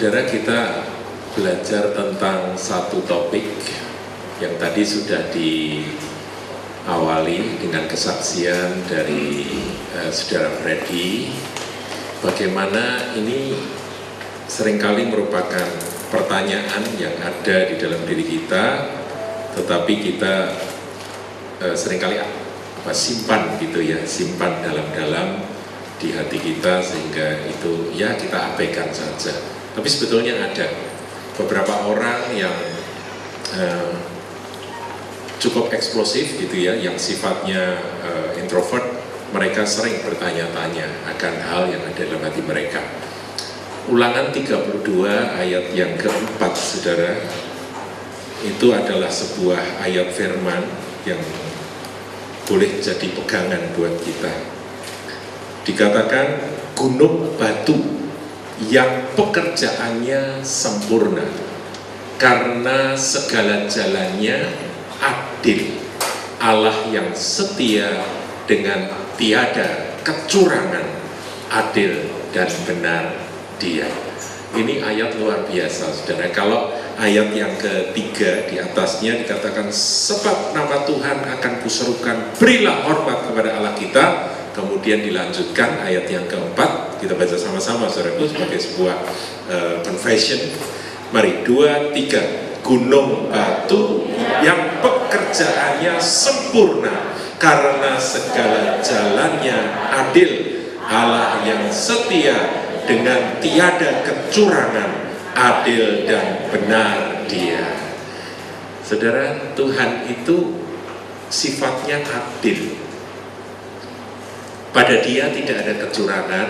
Saudara, kita belajar tentang satu topik yang tadi sudah diawali dengan kesaksian dari Saudara Freddy. Bagaimana ini seringkali merupakan pertanyaan yang ada di dalam diri kita, tetapi kita seringkali simpan gitu ya, simpan dalam-dalam di hati kita, sehingga itu ya kita abaikan saja. Tapi sebetulnya ada beberapa orang yang cukup eksplosif gitu ya, yang sifatnya introvert. Mereka sering bertanya-tanya akan hal yang ada dalam hati mereka. Ulangan 32 ayat yang keempat, saudara, itu adalah sebuah ayat firman yang boleh jadi pegangan buat kita. Dikatakan gunung batu yang pekerjaannya sempurna karena segala jalannya adil, Allah yang setia dengan tiada kecurangan, adil dan benar Dia. Ini ayat luar biasa, saudara. Kalau ayat yang ketiga di atasnya dikatakan sebab nama Tuhan akan kuserukan, berilah hormat kepada Allah kita. Kemudian dilanjutkan ayat yang keempat, kita baca sama-sama saudaraku sebagai sebuah confession. Mari, 2, 3. Gunung batu yang pekerjaannya sempurna karena segala jalannya adil, Allah yang setia dengan tiada kecurangan, adil dan benar Dia. Saudara, Tuhan itu sifatnya adil. Pada Dia tidak ada kecurangan,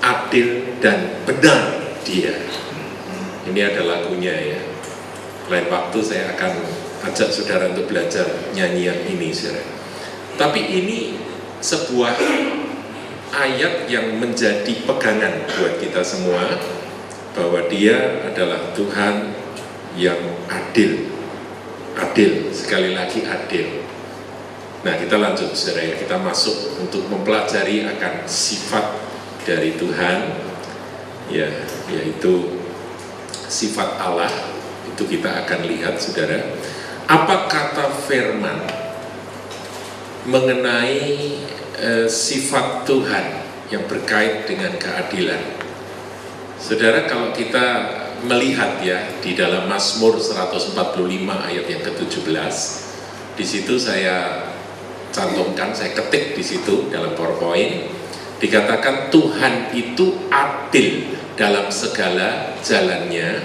adil dan benar Dia. Ini ada lagunya ya. Lain waktu saya akan ajak saudara untuk belajar nyanyian ini, saudara. Tapi ini sebuah ayat yang menjadi pegangan buat kita semua, bahwa Dia adalah Tuhan yang adil. Adil, sekali lagi adil. Nah, kita lanjut saudara ya, kita masuk untuk mempelajari akan sifat dari Tuhan ya, yaitu sifat Allah. Itu kita akan lihat saudara, apa kata firman mengenai sifat Tuhan yang berkait dengan keadilan. Saudara, kalau kita melihat ya di dalam Mazmur 145 ayat yang ke-17, di situ saya cantumkan, saya ketik di situ dalam PowerPoint, dikatakan Tuhan itu adil dalam segala jalannya.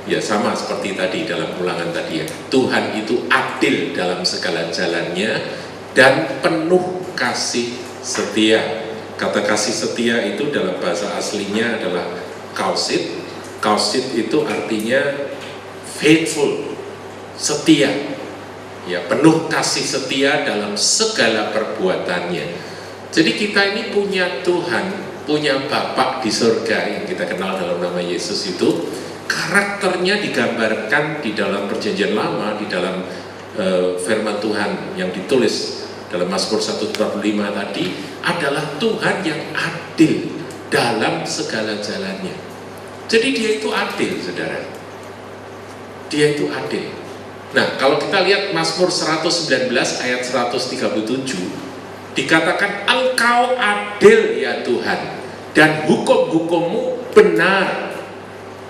Ya, sama seperti tadi dalam ulangan tadi ya, Tuhan itu adil dalam segala jalannya dan penuh kasih setia. Kata kasih setia itu dalam bahasa aslinya adalah kausit. Kausit itu artinya faithful, setia. Ya, penuh kasih setia dalam segala perbuatannya. Jadi kita ini punya Tuhan, punya Bapa di surga yang kita kenal dalam nama Yesus itu. Karakternya digambarkan di dalam Perjanjian Lama, di dalam firman Tuhan yang ditulis dalam Mazmur 145 tadi, adalah Tuhan yang adil dalam segala jalannya. Jadi Dia itu adil, saudara. Dia itu adil. Nah, kalau kita lihat Mazmur 119 ayat 137, dikatakan Engkau adil ya Tuhan, dan hukum-hukum-Mu benar.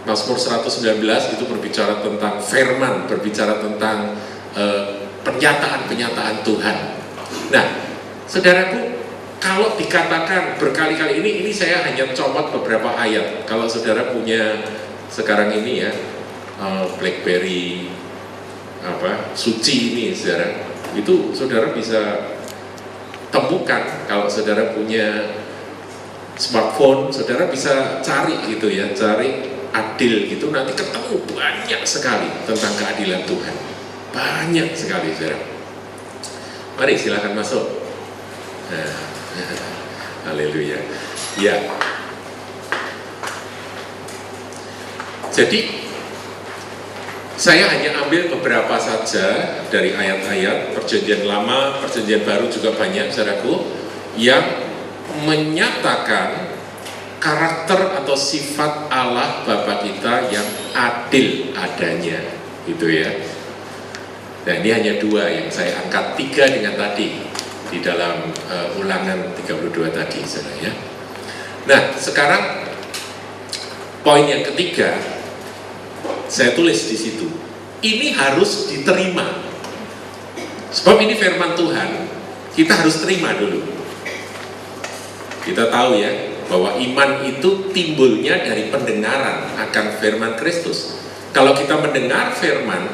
Mazmur 119 itu berbicara tentang firman, berbicara tentang pernyataan-pernyataan Tuhan. Nah, saudaraku, kalau dikatakan berkali-kali ini saya hanya comot beberapa ayat. Kalau saudara punya sekarang ini ya, BlackBerry suci ini, saudara, itu saudara bisa temukan. Kalau saudara punya smartphone, saudara bisa cari gitu ya, cari adil gitu, nanti ketemu banyak sekali tentang keadilan Tuhan, banyak sekali, saudara. Mari silakan masuk. Haleluya. Ya. Jadi saya hanya ambil beberapa saja dari ayat-ayat Perjanjian Lama, Perjanjian Baru juga banyak, saudaraku, yang menyatakan karakter atau sifat Allah Bapa kita yang adil adanya, gitu ya. Nah, ini hanya 2 yang saya angkat, 3 dengan tadi di dalam Ulangan 32 tadi, saudara ya. Nah, sekarang poin yang ketiga saya tulis di situ. Ini harus diterima. Sebab ini firman Tuhan, kita harus terima dulu. Kita tahu ya, bahwa iman itu timbulnya dari pendengaran akan firman Kristus. Kalau kita mendengar firman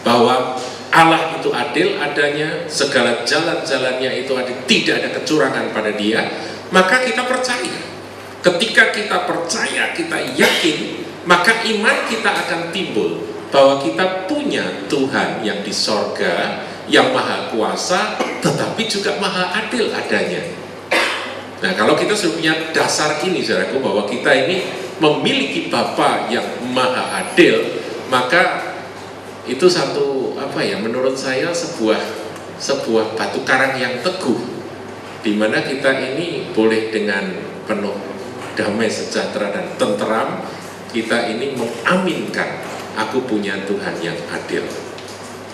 bahwa Allah itu adil adanya, segala jalan-jalannya itu adil, tidak ada kecurangan pada Dia, maka kita percaya. Ketika kita percaya, kita yakin, maka iman kita akan timbul bahwa kita punya Tuhan yang di sorga, yang maha kuasa, tetapi juga maha adil adanya. Nah, kalau kita sudah punya dasar ini, saudaraku, bahwa kita ini memiliki Bapa yang maha adil, maka itu satu menurut saya sebuah batu karang yang teguh, di mana kita ini boleh dengan penuh damai sejahtera dan tenteram, kita ini mengaminkan aku punya Tuhan yang adil.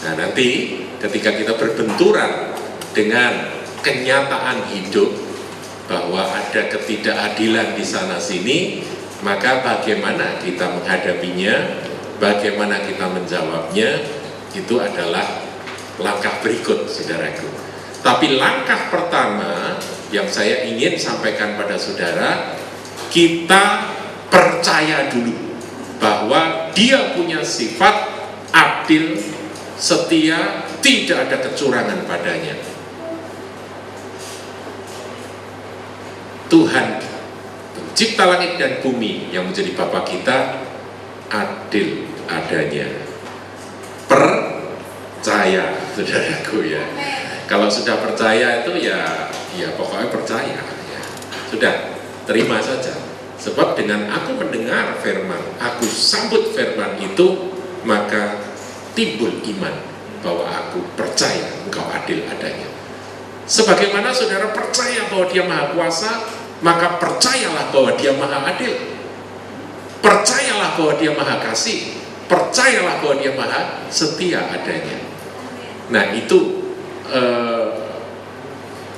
Nah, nanti ketika kita berbenturan dengan kenyataan hidup bahwa ada ketidakadilan di sana sini, maka bagaimana kita menghadapinya, bagaimana kita menjawabnya, itu adalah langkah berikut, saudaraku. Tapi langkah pertama yang saya ingin sampaikan pada saudara, kita percaya dulu bahwa Dia punya sifat adil, setia, tidak ada kecurangan padanya. Tuhan pencipta langit dan bumi yang menjadi Bapa kita adil adanya. Percaya, saudaraku ya. Kalau sudah percaya itu ya pokoknya percaya ya. Sudah, terima saja. Sebab dengan aku mendengar firman, aku sambut firman itu, maka timbul iman bahwa aku percaya Engkau adil adanya. Sebagaimana saudara percaya bahwa Dia maha kuasa, maka percayalah bahwa Dia maha adil. Percayalah bahwa Dia maha kasih. Percayalah bahwa Dia maha setia adanya. Nah, itu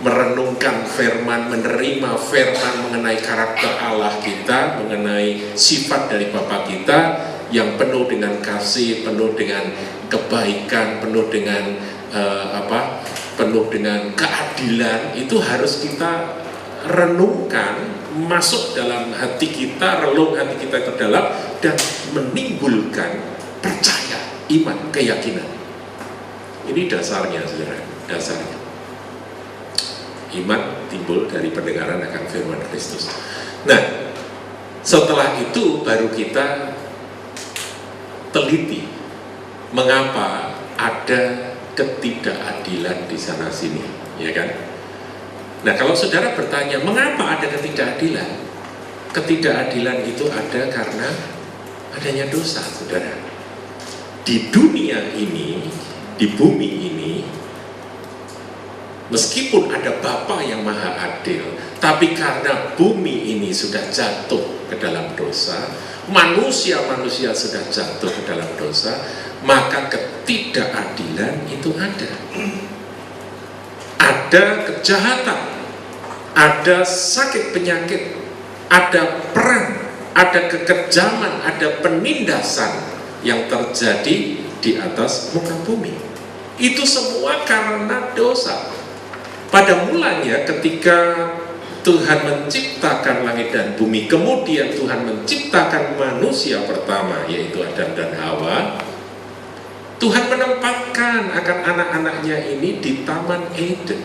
merenungkan firman, menerima firman mengenai karakter Allah kita, mengenai sifat dari Bapa kita yang penuh dengan kasih, penuh dengan kebaikan, penuh dengan penuh dengan keadilan, itu harus kita renungkan, masuk dalam hati kita, relung hati kita ke dalam, dan menimbulkan percaya, iman, keyakinan. Ini dasarnya, saudara, dasarnya. Iman timbul dari pendengaran akan firman Kristus. Nah, setelah itu baru kita teliti mengapa ada ketidakadilan di sana sini, ya kan? Nah, kalau saudara bertanya, mengapa ada ketidakadilan? Ketidakadilan itu ada karena adanya dosa, saudara. Di dunia ini, di bumi ini, meskipun ada Bapa yang maha adil, tapi karena bumi ini sudah jatuh ke dalam dosa, manusia-manusia sudah jatuh ke dalam dosa, maka ketidakadilan itu ada. Ada kejahatan, ada sakit penyakit, ada perang, ada kekejaman, ada penindasan yang terjadi di atas muka bumi. Itu semua karena dosa. Pada mulanya ketika Tuhan menciptakan langit dan bumi, kemudian Tuhan menciptakan manusia pertama, yaitu Adam dan Hawa, Tuhan menempatkan akan anak-anaknya ini di Taman Eden.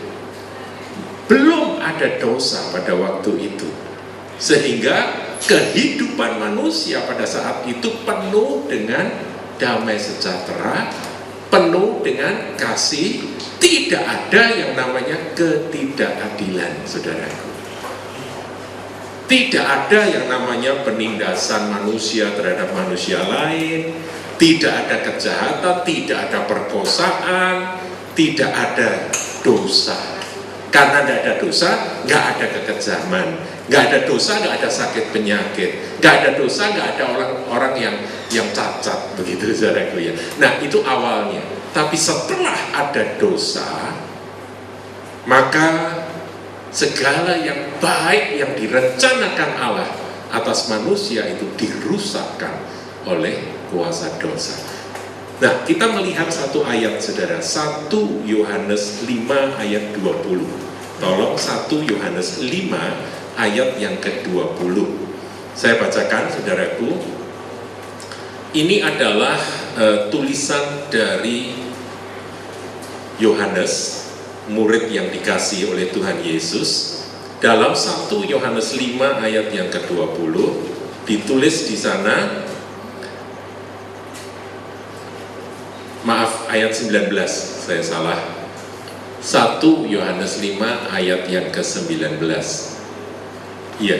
Belum ada dosa pada waktu itu, sehingga kehidupan manusia pada saat itu penuh dengan damai sejahtera, penuh dengan kasih, tidak ada yang namanya ketidakadilan, saudaraku. Tidak ada yang namanya penindasan manusia terhadap manusia lain, tidak ada kejahatan, tidak ada perkosaan, tidak ada dosa. Karena tidak ada dosa, nggak ada kekejaman, Nggak ada dosa, nggak ada sakit penyakit, nggak ada dosa, nggak ada orang-orang yang cacat, begitu saudaraku ya. Nah itu awalnya. Tapi setelah ada dosa, maka segala yang baik yang direncanakan Allah atas manusia itu dirusakkan oleh kuasa dosa. Nah kita melihat satu ayat saudara, 1 Yohanes 5 ayat 20. Tolong 1 Yohanes 5 ayat yang ke-20. Saya bacakan saudaraku. Ini adalah tulisan dari Yohanes, murid yang dikasihi oleh Tuhan Yesus. Dalam 1 Yohanes 5 ayat yang ke-20 ditulis di sana, maaf ayat 19, saya salah. 1 Yohanes 5 ayat yang ke-19. Iya,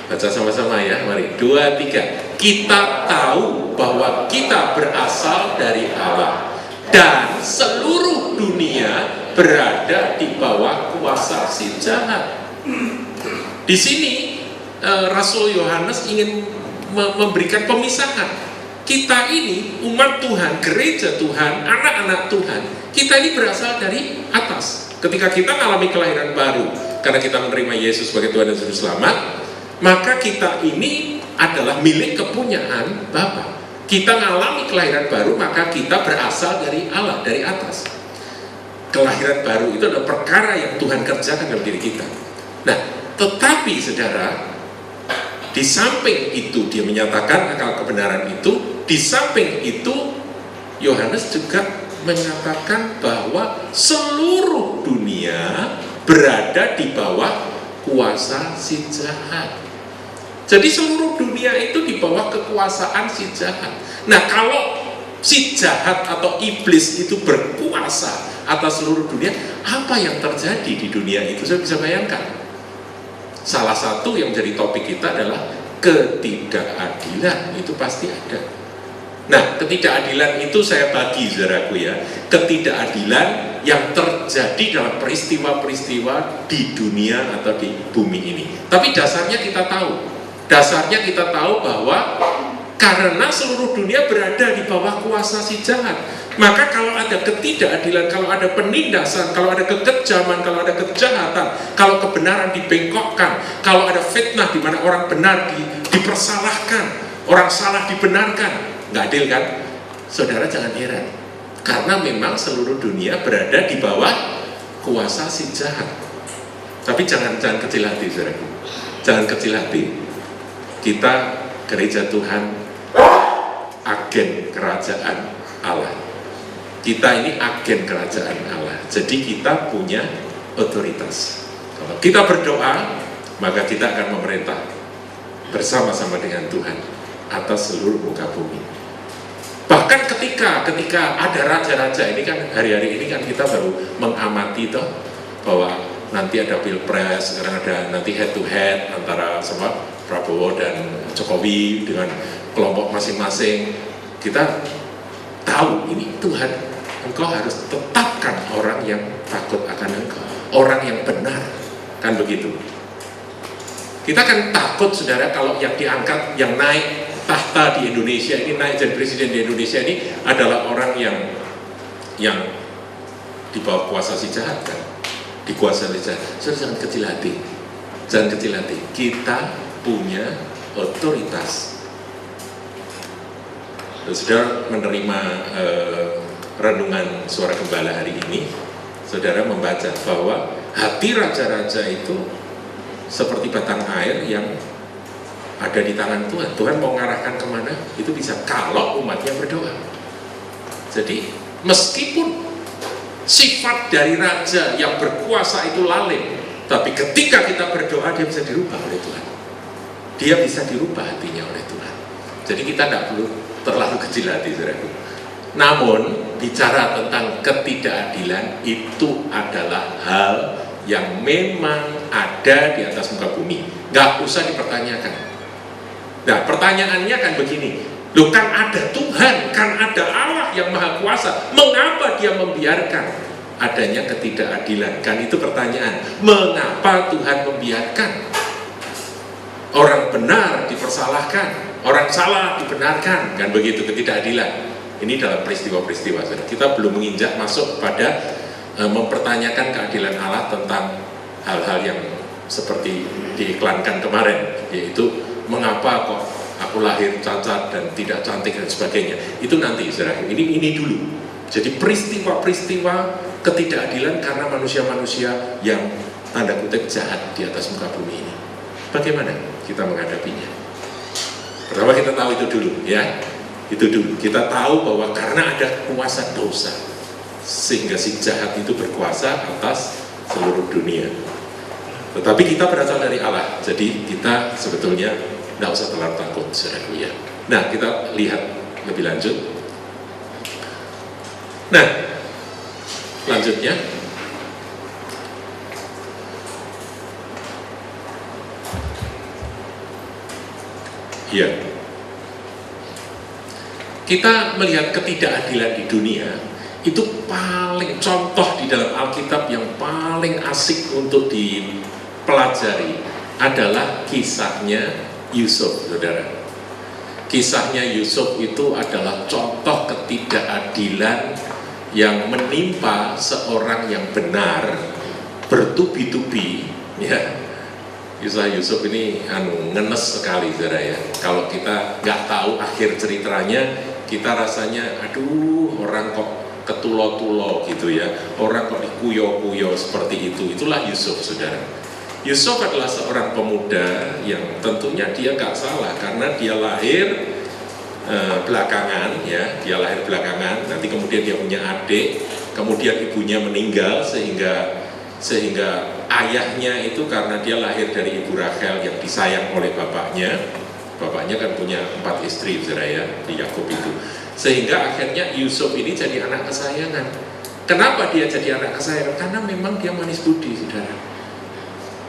baca sama-sama ya, mari 2, 3. Kita tahu bahwa kita berasal dari Allah dan seluruh dunia berada di bawah kuasa si jahat. Di sini Rasul Yohanes ingin memberikan pemisahan. Kita ini umat Tuhan, gereja Tuhan, anak-anak Tuhan, kita ini berasal dari atas. Ketika kita mengalami kelahiran baru, karena kita menerima Yesus sebagai Tuhan dan Juru Selamat, maka kita ini adalah milik kepunyaan Bapa. Kita mengalami kelahiran baru, maka kita berasal dari Allah, dari atas. Kelahiran baru itu adalah perkara yang Tuhan kerjakan dalam diri kita. Nah, tetapi saudara, di samping itu dia menyatakan akal kebenaran itu, di samping itu Yohanes juga menyatakan bahwa seluruh dunia berada di bawah kuasa si jahat. Jadi seluruh dunia itu di bawah kekuasaan si jahat. Nah kalau si jahat atau iblis itu berkuasa atas seluruh dunia, apa yang terjadi di dunia itu? Saya bisa bayangkan. Salah satu yang jadi topik kita adalah ketidakadilan, itu pasti ada. Nah, ketidakadilan itu saya bagi saudaraku ya, ketidakadilan yang terjadi dalam peristiwa-peristiwa di dunia atau di bumi ini. Tapi dasarnya kita tahu bahwa karena seluruh dunia berada di bawah kuasa si jahat, maka kalau ada ketidakadilan, kalau ada penindasan, kalau ada kekejaman, kalau ada kejahatan, kalau kebenaran dibengkokkan, kalau ada fitnah di mana orang benar dipersalahkan, orang salah dibenarkan, nggak adil kan? Saudara jangan heran, karena memang seluruh dunia berada di bawah kuasa si jahat. Tapi jangan kecil hati, saudaraku. Jangan kecil hati. Kita gereja Tuhan, agen kerajaan Allah. Kita ini agen kerajaan Allah. Jadi kita punya otoritas. Kalau kita berdoa, maka kita akan memerintah bersama-sama dengan Tuhan atas seluruh muka bumi. Bahkan ketika ada raja-raja, ini kan hari-hari ini kan kita baru mengamati toh bahwa nanti ada pilpres, sekarang ada nanti head to head antara sama Prabowo dan Jokowi dengan kelompok masing-masing. Kita tahu ini Tuhan, Engkau harus tetapkan orang yang takut akan Engkau, orang yang benar, kan begitu. Kita kan takut saudara kalau yang diangkat, yang naik tahta di Indonesia ini, naik jadi presiden di Indonesia ini adalah orang yang di bawah kuasa si jahat kan, dikuasai si jahat. Saudara jangan kecil hati, jangan kecil hati. Kita punya otoritas. Dan saudara menerima renungan Suara Gembala hari ini, saudara membaca bahwa hati raja-raja itu seperti batang air yang ada di tangan Tuhan. Tuhan mau mengarahkan kemana, itu bisa kalau umatnya berdoa. Jadi meskipun sifat dari raja yang berkuasa itu lalim, tapi ketika kita berdoa dia bisa dirubah oleh Tuhan. Dia bisa dirubah hatinya oleh Tuhan. Jadi kita tidak perlu terlalu kecil hati, saudaraku. Namun bicara tentang ketidakadilan itu adalah hal yang memang ada di atas muka bumi, nggak usah dipertanyakan. Nah pertanyaannya kan begini, loh kan ada Tuhan, kan ada Allah yang maha kuasa, mengapa dia membiarkan adanya ketidakadilan. Kan itu pertanyaan, mengapa Tuhan membiarkan orang benar dipersalahkan, orang salah dibenarkan, kan begitu, ketidakadilan. Ini dalam peristiwa-peristiwa. Kita belum menginjak masuk pada mempertanyakan keadilan Allah tentang hal-hal yang seperti diiklankan kemarin, yaitu mengapa kok aku lahir cacat dan tidak cantik dan sebagainya. Itu nanti, saudara. Ini dulu. Jadi peristiwa-peristiwa ketidakadilan karena manusia-manusia yang tanda kutip jahat di atas muka bumi ini. Bagaimana kita menghadapinya? Pertama kita tahu itu dulu, ya. Itu dulu. Kita tahu bahwa karena ada kuasa dosa, sehingga si jahat itu berkuasa atas seluruh dunia. Tetapi kita berasal dari Allah, jadi kita sebetulnya tidak usah terlalu takut, saudaraku ya. Nah, kita lihat lebih lanjut. Nah, lanjutnya ya, kita melihat ketidakadilan di dunia itu paling contoh di dalam Alkitab yang paling asik untuk dipelajari adalah kisahnya Yusuf, saudara. Kisahnya Yusuf itu adalah contoh ketidakadilan yang menimpa seorang yang benar bertubi-tubi, ya. Kisah Yusuf ini ngenes sekali, saudara ya. Kalau kita nggak tahu akhir ceritanya, kita rasanya aduh, orang kok ketulo-tulo gitu ya, orang kok dikuyo-kuyo seperti itu. Itulah Yusuf, saudara. Yusuf adalah seorang pemuda yang tentunya dia nggak salah karena dia lahir belakangan, ya, dia lahir belakangan. Nanti kemudian dia punya adik, kemudian ibunya meninggal sehingga ayahnya itu karena dia lahir dari ibu Rachel yang disayang oleh bapaknya. Bapaknya kan punya 4 istri, saudara ya, di Yakub itu. Sehingga akhirnya Yusuf ini jadi anak kesayangan. Kenapa dia jadi anak kesayangan? Karena memang dia manis budi, saudara.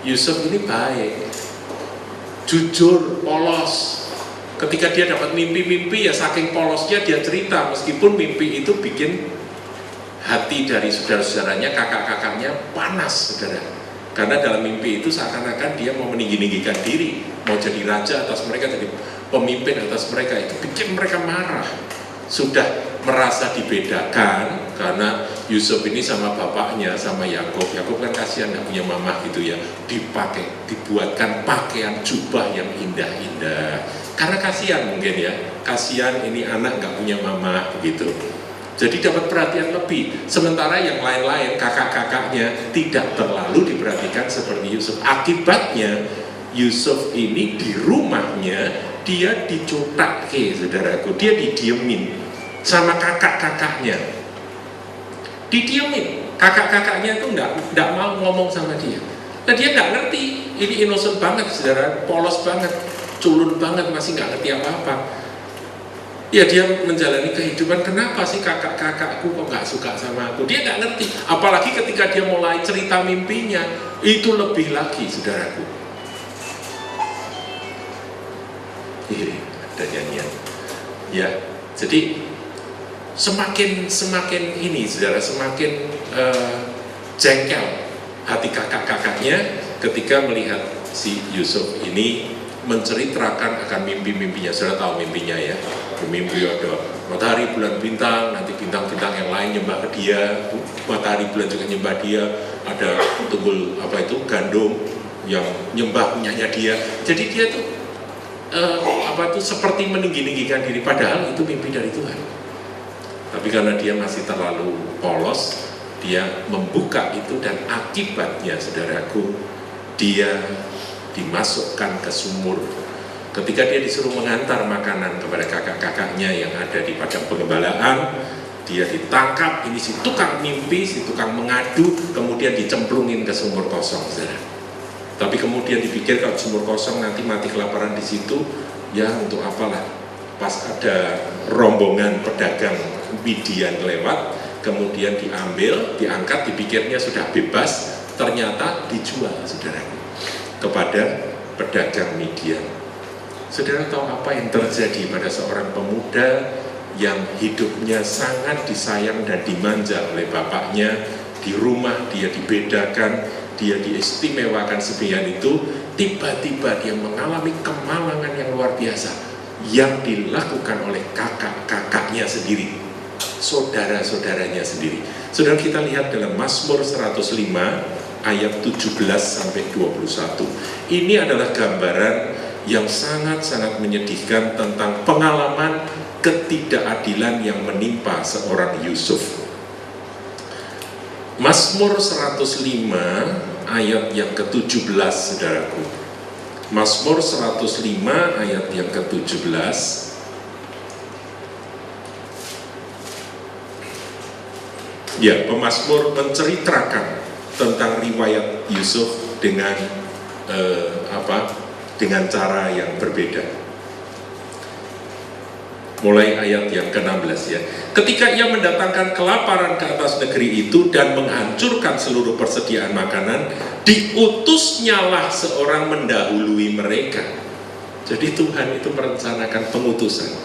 Yusuf ini baik, jujur, polos. Ketika dia dapat mimpi-mimpi, ya saking polosnya dia cerita, meskipun mimpi itu bikin hati dari saudara-saudaranya, kakak-kakaknya panas, saudara. Karena dalam mimpi itu seakan-akan dia mau meninggi-ninggikan diri, mau jadi raja atas mereka, jadi pemimpin atas mereka. Itu bikin mereka marah. Sudah merasa dibedakan karena Yusuf ini sama bapaknya, sama Yakub. Yakub kan kasihan nggak punya mamah gitu ya. Dibuatkan pakaian jubah yang indah-indah. Karena kasihan mungkin ya, kasihan ini anak nggak punya mamah begitu. Jadi dapat perhatian lebih. Sementara yang lain-lain, kakak-kakaknya tidak terlalu diperhatikan seperti Yusuf. Akibatnya Yusuf ini di rumahnya dia dicotakke, saudaraku. Dia didiemin sama kakak-kakaknya. Didiemin. Kakak-kakaknya itu nggak mau ngomong sama dia. Nah dia nggak ngerti. Ini innocent banget, saudara. Polos banget, culun banget, masih nggak ngerti apa-apa. Ya dia menjalani kehidupan, kenapa sih kakak-kakakku kok nggak suka sama aku? Dia nggak ngerti, apalagi ketika dia mulai cerita mimpinya, itu lebih lagi, saudaraku. Ada nyanyian. Ya, jadi semakin ini, saudara, semakin jengkel hati kakak-kakaknya ketika melihat si Yusuf ini menceritakan akan mimpi-mimpinya. Saudara tahu mimpinya ya, mimpi ada matahari, bulan, bintang, nanti bintang-bintang yang lain nyembah ke dia, matahari, bulan juga nyembah dia, ada tunggul gandum yang nyembah punyanya dia. Jadi dia tuh seperti meninggi-ninggikan diri, padahal itu mimpi dari Tuhan. Tapi karena dia masih terlalu polos, dia membuka itu dan akibatnya, saudaraku, dia dimasukkan ke sumur. Ketika dia disuruh mengantar makanan kepada kakak-kakaknya yang ada di padang pengembalaan, dia ditangkap. Ini si tukang mimpi, si tukang mengadu, kemudian dicemplungin ke sumur kosong, saudara. Tapi kemudian dipikir kalau sumur kosong nanti mati kelaparan di situ, ya untuk apalah. Pas ada rombongan pedagang Midian lewat, kemudian diambil, diangkat, dipikirnya sudah bebas, ternyata dijual, saudara, kepada pedagang Midian. Saudara tahu apa yang terjadi pada seorang pemuda yang hidupnya sangat disayang dan dimanja oleh bapaknya, di rumah dia dibedakan, dia diistimewakan sedemikian itu, tiba-tiba dia mengalami kemalangan yang luar biasa yang dilakukan oleh kakak-kakaknya sendiri, saudara-saudaranya sendiri. Saudara, kita lihat dalam Mazmur 105 ayat 17 sampai 21. Ini adalah gambaran yang sangat-sangat menyedihkan tentang pengalaman ketidakadilan yang menimpa seorang Yusuf. Mazmur 105 ayat yang ke-17, saudaraku. Mazmur 105 ayat yang ke-17. Ya, pemazmur menceritakan tentang riwayat Yusuf dengan dengan cara yang berbeda. Mulai ayat yang ke-16 ya. Ketika ia mendatangkan kelaparan ke atas negeri itu dan menghancurkan seluruh persediaan makanan, diutusnyalah seorang mendahului mereka. Jadi Tuhan itu merencanakan pengutusan.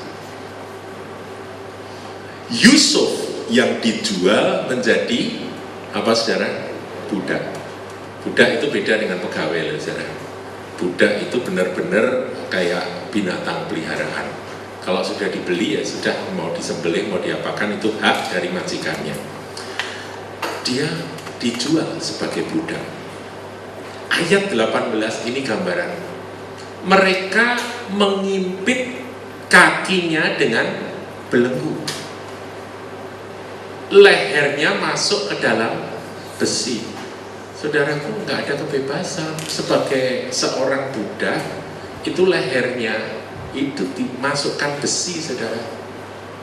Yusuf yang dijual menjadi apa, saudara? Budak. Budak itu beda dengan pegawai, saudara. Budak itu benar-benar kayak binatang peliharaan. Kalau sudah dibeli ya sudah, mau disembelih, mau diapakan itu hak dari majikannya. Dia dijual sebagai budak. Ayat 18 ini gambaran. Mereka mengimpit kakinya dengan belenggu. Lehernya masuk ke dalam besi. Saudaraku, nggak ada kebebasan. Sebagai seorang budak, itu lehernya itu dimasukkan besi, saudara,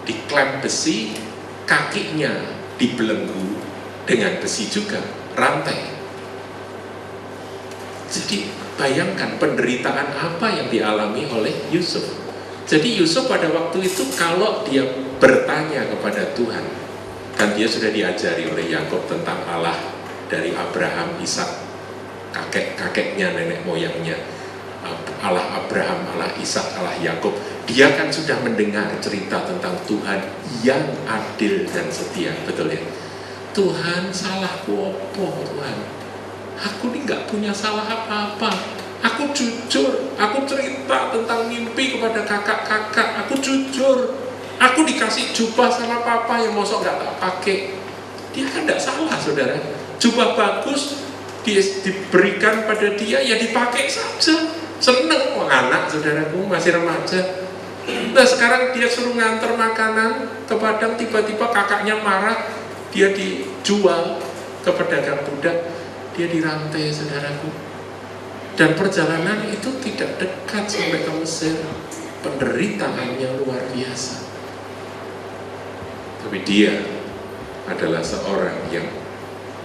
diklem besi, kakinya dibelenggu dengan besi juga, rantai. Jadi bayangkan penderitaan apa yang dialami oleh Yusuf. Jadi Yusuf pada waktu itu kalau dia bertanya kepada Tuhan, kan dia sudah diajari oleh Yakub tentang Allah dari Abraham, Ishak, kakek-kakeknya, nenek moyangnya, Allah Abraham, Allah Ishak, Allah Yakub. Dia kan sudah mendengar cerita tentang Tuhan yang adil dan setia, betul ya? Tuhan, salahku apa Tuhan? Aku ini nggak punya salah apa-apa. Aku jujur, aku cerita tentang mimpi kepada kakak-kakak. Aku jujur, aku dikasih jubah sama papa yang mosok nggak tak pakai. Dia kan nggak salah, saudara. Jubah bagus diberikan pada dia, ya dipakai saja. Seneng anak, saudaraku, masih remaja. Nah sekarang dia suruh nganter makanan ke Padang, tiba-tiba kakaknya marah, dia dijual ke pedagang budak, dia dirantai, saudaraku. Dan perjalanan itu tidak dekat sampai ke Mesir. Penderitaannya luar biasa. Tapi dia adalah seorang yang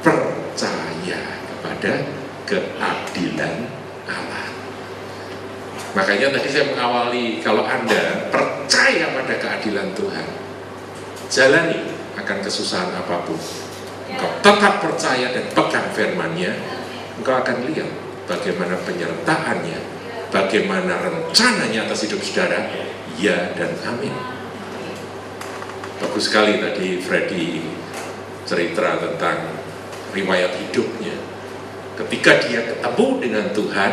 percaya kepada keadilan Allah. Makanya tadi saya mengawali, kalau Anda percaya pada keadilan Tuhan, jalani akan kesusahan apapun, engkau tetap percaya dan pegang firman-Nya, engkau akan lihat bagaimana penyertaannya, bagaimana rencananya atas hidup saudara, ya dan amin. Bagus sekali tadi Freddy cerita tentang riwayat hidupnya. Ketika dia ketemu dengan Tuhan,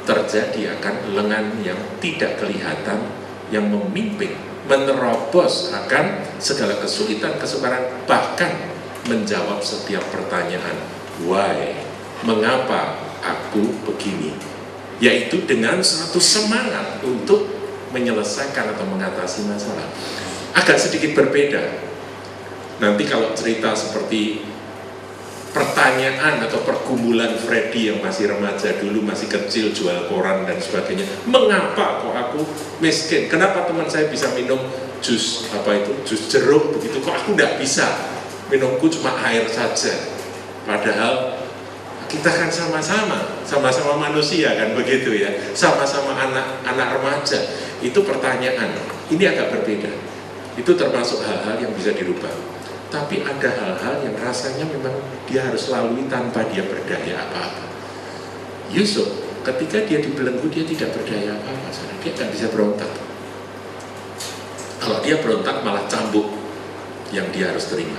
terjadi akan lengan yang tidak kelihatan yang memimpin, menerobos akan segala kesulitan, kesukaran, bahkan menjawab setiap pertanyaan. Why? Mengapa aku begini? Yaitu dengan suatu semangat untuk menyelesaikan atau mengatasi masalah. Agak sedikit berbeda. Nanti kalau cerita seperti pertanyaan atau pergumulan Freddy yang masih remaja dulu, masih kecil, jual koran dan sebagainya. Mengapa kok aku miskin? Kenapa teman saya bisa minum jus jus jeruk begitu? Kok aku tidak bisa? Minumku cuma air saja. Padahal kita kan sama-sama manusia kan begitu ya, sama-sama anak remaja. Itu pertanyaan. Ini agak berbeda. Itu termasuk hal-hal yang bisa dirubah. Tapi ada hal-hal yang rasanya memang dia harus lalui tanpa dia berdaya apa-apa. Yusuf, ketika dia dibelenggu, dia tidak berdaya apa-apa. Dia tidak bisa berontak. Kalau dia berontak malah cambuk yang dia harus terima.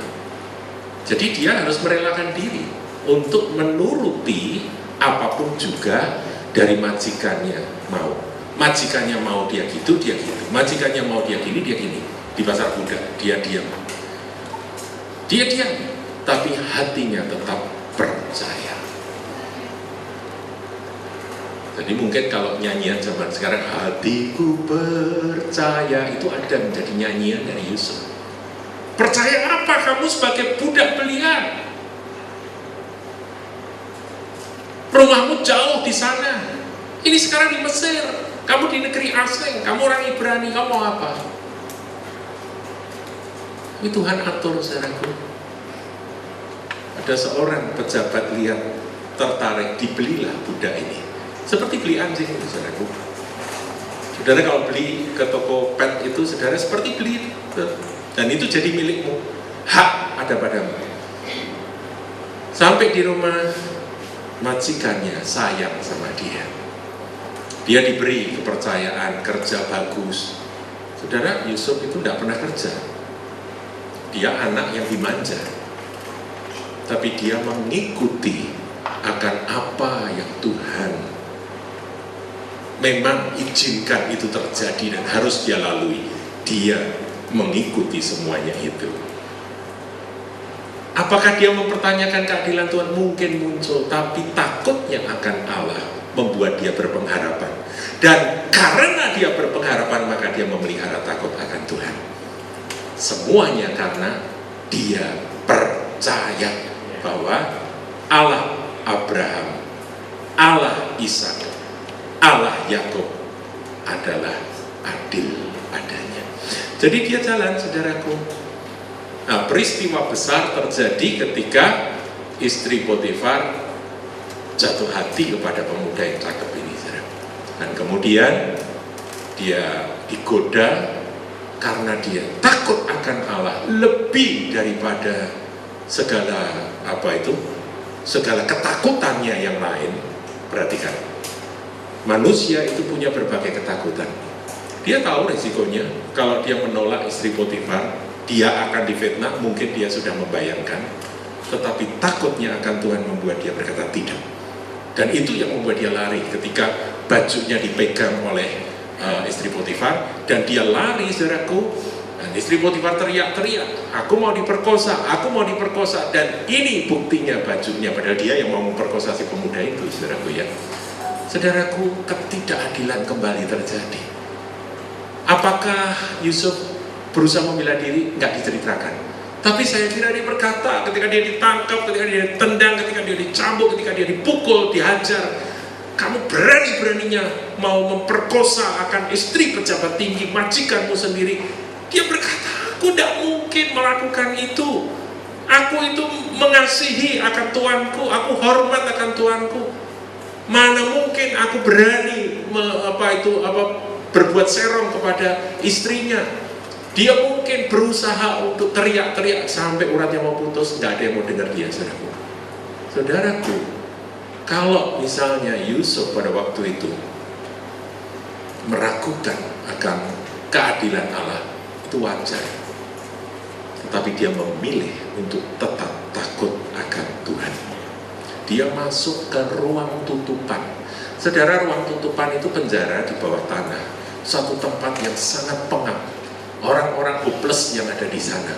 Jadi dia harus merelakan diri untuk menuruti apapun juga dari majikannya mau. Majikannya mau dia gitu, dia gitu. Majikannya mau dia gini, dia gini. Di pasar budak, dia diam. Dia diam, tapi hatinya tetap percaya. Jadi mungkin kalau nyanyian zaman sekarang, hatiku percaya, itu ada menjadi nyanyian dari Yusuf. Percaya apa kamu sebagai budak belian? Rumahmu jauh di sana. Ini sekarang di Mesir. Kamu di negeri asing. Kamu orang Ibrani. Kamu mau apa? Ini Tuhan atur, saudaraku. Ada seorang pejabat lihat tertarik, dibelilah budak ini. Seperti beli anjing itu, saudaraku. Saudara kalau beli ke toko pet itu, saudara seperti beli. Dan itu jadi milikmu. Hak ada padamu. Sampai di rumah, majikannya sayang sama dia. Dia diberi kepercayaan, kerja bagus. Saudara, Yusuf itu tidak pernah kerja. Dia anak yang dimanja. Tapi dia mengikuti akan apa yang Tuhan memang izinkan itu terjadi dan harus dia lalui. Dia mengikuti semuanya itu. Apakah dia mempertanyakan keadilan Tuhan? Mungkin muncul, tapi takutnya akan Allah membuat dia berpengharapan. Dan karena dia berpengharapan, maka dia memelihara takut akan Tuhan. Semuanya karena dia percaya bahwa Allah Abraham, Allah Ishak, Allah Yakub adalah adil adanya. Jadi dia jalan, saudaraku. Nah, peristiwa besar terjadi ketika istri Potifar jatuh hati kepada pemuda yang cakep ini, saudara. Dan kemudian dia digoda karena dia takut akan Allah lebih daripada segala segala ketakutannya yang lain. Perhatikan, manusia itu punya berbagai ketakutan. Dia tahu resikonya. Kalau dia menolak istri Potifar, dia akan difitnah. Mungkin dia sudah membayangkan, tetapi takutnya akan Tuhan membuat dia berkata tidak. Dan itu yang membuat dia lari ketika bajunya dipegang oleh istri Potifar, dan dia lari, saudaraku. Dan istri Potifar teriak-teriak, aku mau diperkosa, aku mau diperkosa. Dan ini buktinya bajunya, padahal dia yang mau memperkosa si pemuda itu, saudaraku ya. Saudaraku, ketidakadilan kembali terjadi. Apakah Yusuf berusaha membela diri? Enggak diceritakan. Tapi saya kira dia berkata, ketika dia ditangkap, ketika dia ditendang, ketika dia dicambuk, ketika dia dipukul, dihajar, kamu berani-beraninya mau memperkosa akan istri pejabat tinggi, majikanmu sendiri. Dia berkata, aku tidak mungkin melakukan itu. Aku itu mengasihi akan Tuanku, aku hormat akan Tuanku. Mana mungkin aku berani berbuat serong kepada istrinya. Dia mungkin berusaha untuk teriak-teriak sampai uratnya mau putus, nggak ada yang mau dengar dia, saudaraku. Saudaraku, kalau misalnya Yusuf pada waktu itu meragukan akan keadilan Allah, itu wajar. Tetapi dia memilih untuk tetap takut akan Tuhan. Dia masuk ke ruang tutupan. Saudara, ruang tutupan itu penjara di bawah tanah, satu tempat yang sangat pengap. Orang-orang hopeless yang ada di sana.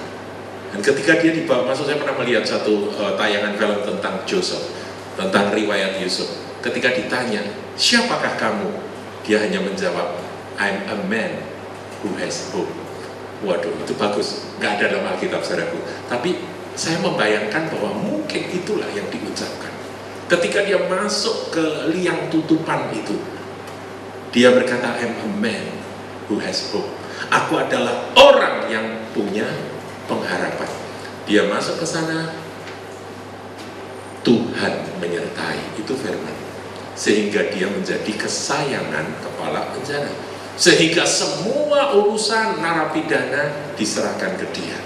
Dan ketika dia dibawa masuk, saya pernah melihat satu tayangan film tentang Joseph, tentang riwayat Yusuf. Ketika ditanya, siapakah kamu? Dia hanya menjawab, I'm a man who has hope. Waduh, itu bagus. Nggak ada dalam Alkitab, saudaraku. Tapi saya membayangkan bahwa mungkin itulah yang diucapkan. Ketika dia masuk ke liang tutupan itu, dia berkata, I'm a man who has hope. Aku adalah orang yang punya pengharapan. Dia masuk ke sana, Tuhan menyertai, itu firman. Sehingga dia menjadi kesayangan kepala penjara. Sehingga semua urusan narapidana diserahkan ke dia.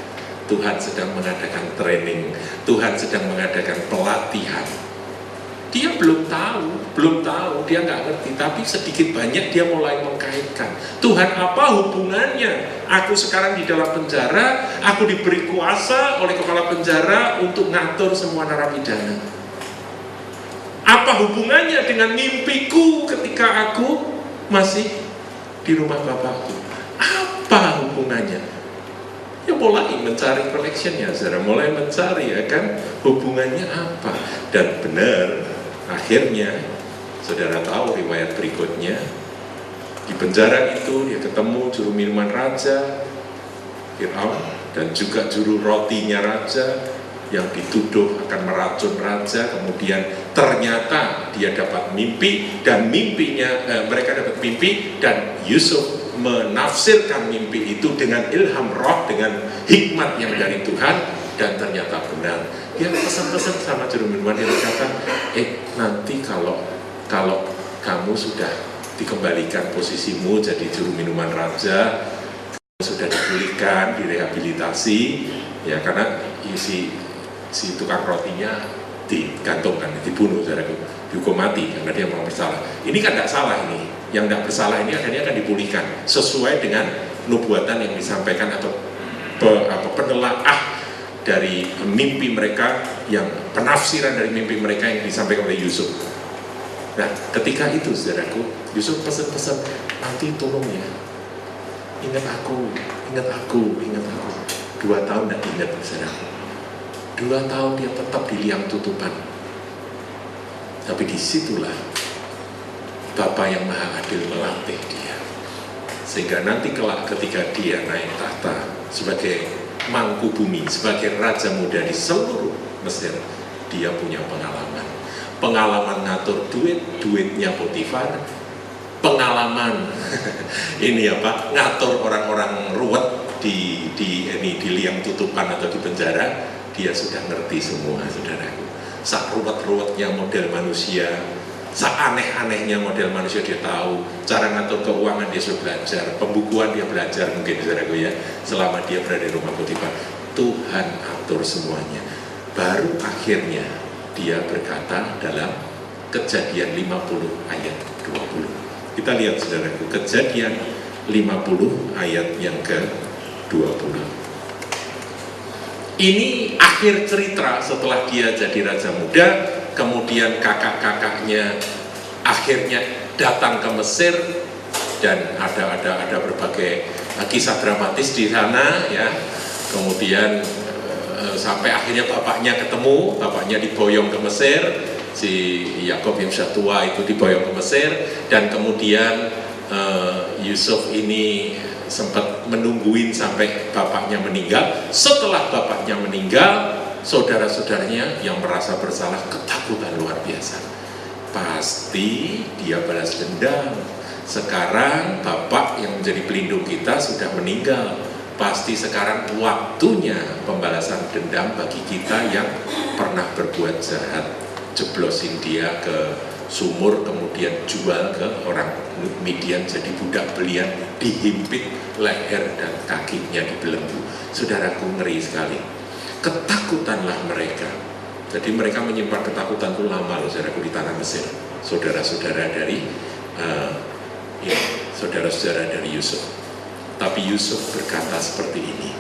Tuhan sedang mengadakan training, Tuhan sedang mengadakan pelatihan. Dia belum tahu, dia nggak ngerti, tapi sedikit banyak dia mulai mengkaitkan. Tuhan, apa hubungannya? Aku sekarang di dalam penjara, aku diberi kuasa oleh kepala penjara untuk ngatur semua narapidana. Apa hubungannya dengan mimpiku ketika aku masih di rumah bapakku? Apa hubungannya? Ya mulai mencari connectionnya, saudara, mulai mencari ya kan, hubungannya apa? Dan benar, akhirnya saudara tahu riwayat berikutnya. Di penjara itu dia ketemu juru minuman raja Firaun dan juga juru rotinya raja yang dituduh akan meracun raja. Kemudian ternyata dia dapat mimpi, dan mereka dapat mimpi, dan Yusuf menafsirkan mimpi itu dengan ilham roh, dengan hikmat yang dari Tuhan, dan ternyata benar. Dia pesan-pesan sama juru minuman, dia berkata, nanti kalau kamu sudah dikembalikan posisimu jadi juru minuman raja, sudah dipulihkan, direhabilitasi, ya karena si tukang rotinya digantungkan, dibunuh, dihukum mati karena dia mau bersalah. Ini kan tidak salah, ini yang tidak bersalah ini akhirnya akan dipulihkan sesuai dengan nubuatan yang disampaikan atau penelaah dari mimpi mereka, yang penafsiran dari mimpi mereka yang disampaikan oleh Yusuf. Nah, ketika itu saudaraku, Yusuf pesan-pesan, nanti tolong ya, ingat aku. 2 tahun tidak ingat saudaraku. 2 tahun dia tetap di liang tutupan. Tapi disitulah Bapa yang Maha Adil melatih dia, sehingga nanti kelak ketika dia naik tahta sebagai mangku bumi, sebagai raja muda di seluruh Mesir, dia punya pengalaman ngatur duitnya Potifar, pengalaman ngatur orang-orang ruwet di liang tutupan atau di penjara. Dia sudah ngerti semua, saudaraku. Sak ruwet-ruwetnya model manusia, sak aneh-anehnya model manusia dia tahu. Cara ngatur keuangan dia sudah belajar, pembukuan dia belajar mungkin, saudaraku ya. Selama dia berada di rumah Potifar, Tuhan atur semuanya. Baru akhirnya dia berkata dalam Kejadian 50 ayat 20. Kita lihat saudaraku, Kejadian 50 ayat yang ke-20. Ini akhir cerita setelah dia jadi raja muda, kemudian kakak-kakaknya akhirnya datang ke Mesir, dan ada berbagai kisah dramatis di sana ya. Kemudian sampai akhirnya bapaknya ketemu, bapaknya diboyong ke Mesir, si Yakub yang sudah tua itu diboyong ke Mesir, dan kemudian Yusuf ini sempat menungguin sampai bapaknya meninggal. Setelah bapaknya meninggal, saudara-saudaranya yang merasa bersalah ketakutan luar biasa. Pasti dia balas dendam. Sekarang bapak yang menjadi pelindung kita sudah meninggal. Pasti sekarang waktunya pembalasan dendam bagi kita yang pernah berbuat jahat. Jeblosin dia ke sumur, kemudian jual ke orang Midian jadi budak belian, dihimpit leher dan kakinya dibelenggu. Saudaraku, ngeri sekali. Ketakutanlah mereka. Jadi mereka menyimpan ketakutan itu lama loh, saudaraku, di tanah Mesir. Saudara-saudara dari saudara-saudara dari Yusuf. Tapi Yusuf berkata seperti ini.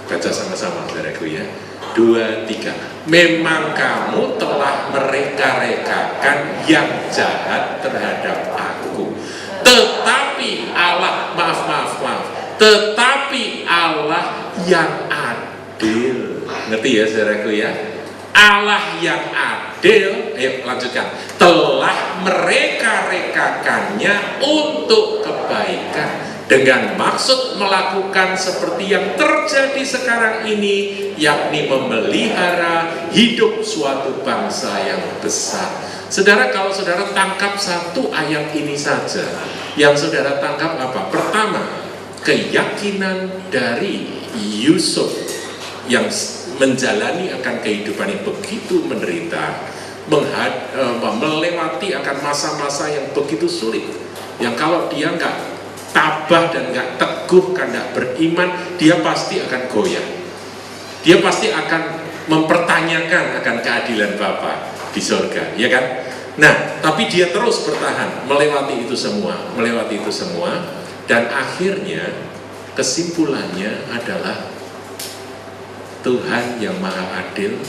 Baca sama-sama, saudaraku ya. 2, 3. Memang kamu telah mereka-rekakan yang jahat terhadap aku, tetapi Allah, maaf, tetapi Allah yang adil. Ngerti ya saudaraku ya? Allah yang adil, ayo lanjutkan, telah mereka-rekakannya untuk kebaikan, dengan maksud melakukan seperti yang terjadi sekarang ini, yakni memelihara hidup suatu bangsa yang besar. Saudara, kalau saudara tangkap satu ayat ini saja, yang saudara tangkap apa? Pertama, keyakinan dari Yusuf yang menjalani akan kehidupan yang begitu menderita, melewati akan masa-masa yang begitu sulit, yang kalau dia nggak tabah dan nggak teguh karena beriman, dia pasti akan goyah. Dia pasti akan mempertanyakan akan keadilan Bapa di surga, ya kan? Nah, tapi dia terus bertahan, melewati itu semua, dan akhirnya kesimpulannya adalah Tuhan yang Maha Adil,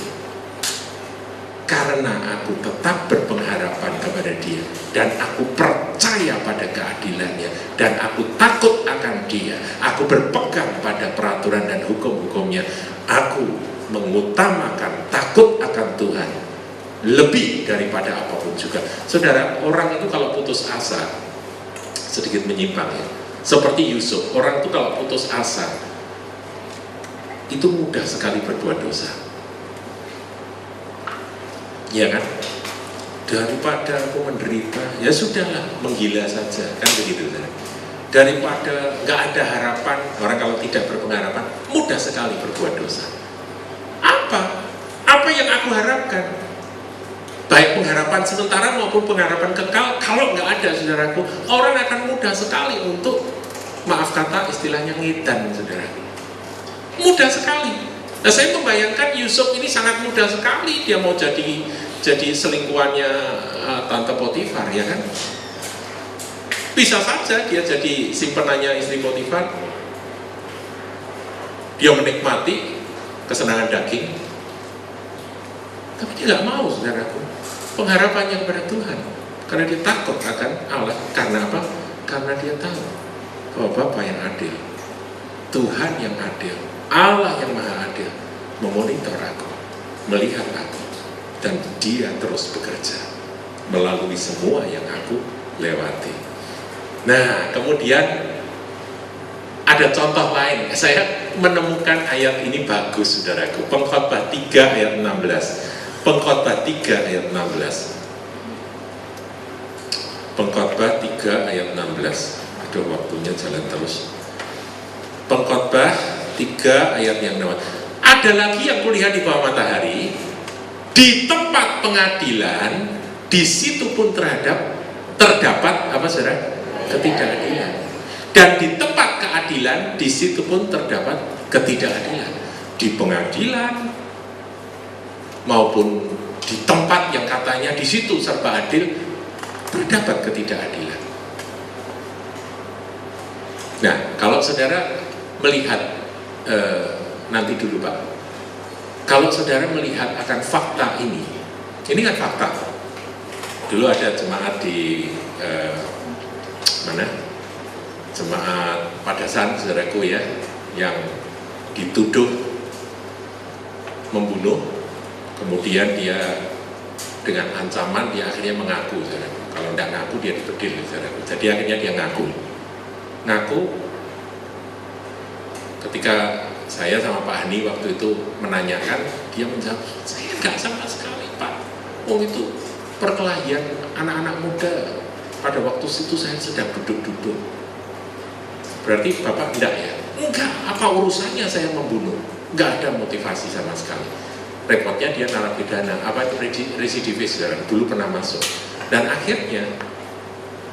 karena aku tetap berpengharapan kepada Dia dan aku percaya pada keadilannya dan aku takut akan Dia, aku berpegang pada peraturan dan hukum-hukumnya, aku mengutamakan takut akan Tuhan lebih daripada apapun juga. Saudara, orang itu kalau putus asa, sedikit menyimpang ya, seperti Yusuf, orang itu kalau putus asa itu mudah sekali berbuat dosa. Ya kan? Daripada aku menderita, ya sudahlah, menggila saja, kan begitu kan? Daripada nggak ada harapan, orang kalau tidak berpengharapan mudah sekali berbuat dosa. Apa yang aku harapkan? Baik pengharapan sementara maupun pengharapan kekal, kalau nggak ada, saudaraku, orang akan mudah sekali untuk, maaf kata istilahnya, ngedan, saudara. Mudah sekali. Nah, saya membayangkan Yusuf ini sangat mudah sekali dia mau jadi selingkuhannya Tante Potifar, ya kan? Bisa saja dia jadi simpenannya istri Potifar. Dia menikmati kesenangan daging, tapi dia nggak mau, saudaraku. Pengharapannya kepada Tuhan, karena dia takut akan Allah. Karena apa? Karena dia tahu bahwa Bapa yang adil, Tuhan yang adil, Allah yang Maha Adil memonitor aku, melihat aku, dan Dia terus bekerja melalui semua yang aku lewati. Nah, kemudian ada contoh lain. Saya menemukan ayat ini bagus, saudaraku. Pengkhotbah 3 ayat 16. Pengkhotbah 3 ayat 16. Pengkhotbah 3 ayat 16. Aduh, waktunya jalan terus. Pengkhotbah 3 ayat yang 6. Ada lagi yang kulihat di bawah matahari, di tempat pengadilan, di situ pun terdapat apa, saudara? Ketidakadilan. Dan di tempat keadilan, di situ pun terdapat ketidakadilan. Di pengadilan maupun di tempat yang katanya di situ serba adil, terdapat ketidakadilan. Nah, kalau saudara melihat nanti dulu Pak, kalau saudara melihat akan fakta ini kan fakta. Dulu ada jemaat di mana? Jemaat Padasan, saudaraku ya, yang dituduh membunuh, kemudian dia dengan ancaman dia akhirnya mengaku, saudaraku. Kalau tidak ngaku dia dipedil, saudaraku. Jadi akhirnya dia ngaku. Ketika saya sama Pak Hani waktu itu menanyakan, dia menjawab, saya nggak sama sekali Pak. Oh, itu perkelahian anak-anak muda. Pada waktu itu saya sedang duduk-duduk. Berarti Bapak enggak ya? Enggak, apa urusannya saya membunuh? Enggak ada motivasi sama sekali. Repotnya dia narapidana, apa itu residivis, dulu pernah masuk. Dan akhirnya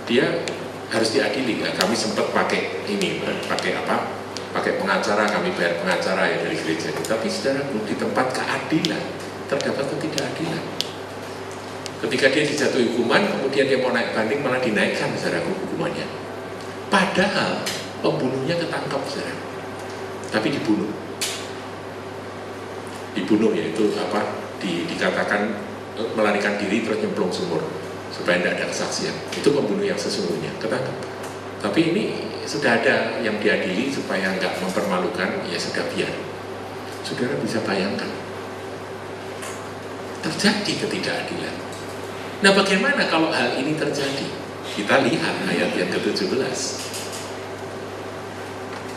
dia harus diadili. Nah, kami sempat pakai ini, pakai apa? Pakai pengacara, kami bayar pengacara ya dari gereja itu. Tapi saudaraku, di tempat keadilan terdapat ketidakadilan. Ketika dia dijatuhi hukuman, kemudian dia mau naik banding, malah dinaikkan, saudaraku, hukumannya. Padahal pembunuhnya ketangkap, saudara, tapi dibunuh. Dibunuh yaitu apa? Dikatakan melarikan diri terus nyemplung sumur supaya tidak ada kesaksian. Itu pembunuh yang sesungguhnya, ketangkap. Tapi ini sudah ada yang diadili supaya nggak mempermalukan, ya sudah biar. Saudara bisa bayangkan, terjadi ketidakadilan. Nah, bagaimana kalau hal ini terjadi? Kita lihat ayat yang ke-17.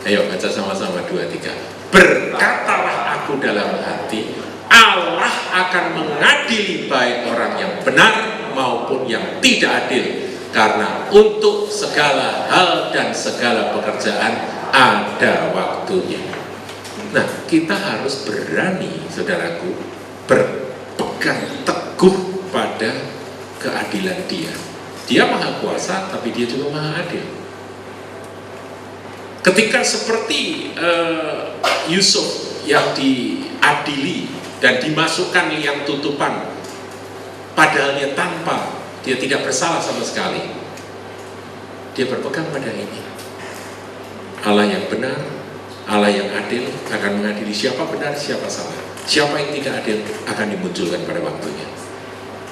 Ayo baca sama-sama 2-3. Berkatalah aku dalam hati, Allah akan mengadili baik orang yang benar maupun yang tidak adil. Karena untuk segala hal dan segala pekerjaan ada waktunya. Nah, kita harus berani, saudaraku, berpegang teguh pada keadilan Dia. Dia maha kuasa, tapi Dia juga maha adil. Ketika seperti Yusuf yang diadili dan dimasukkan liang tutupan, padahal dia tanpa dia tidak bersalah sama sekali, dia berpegang pada ini. Allah yang benar, Allah yang adil akan mengadili siapa benar, siapa salah. Siapa yang tidak adil akan dimunculkan pada waktunya.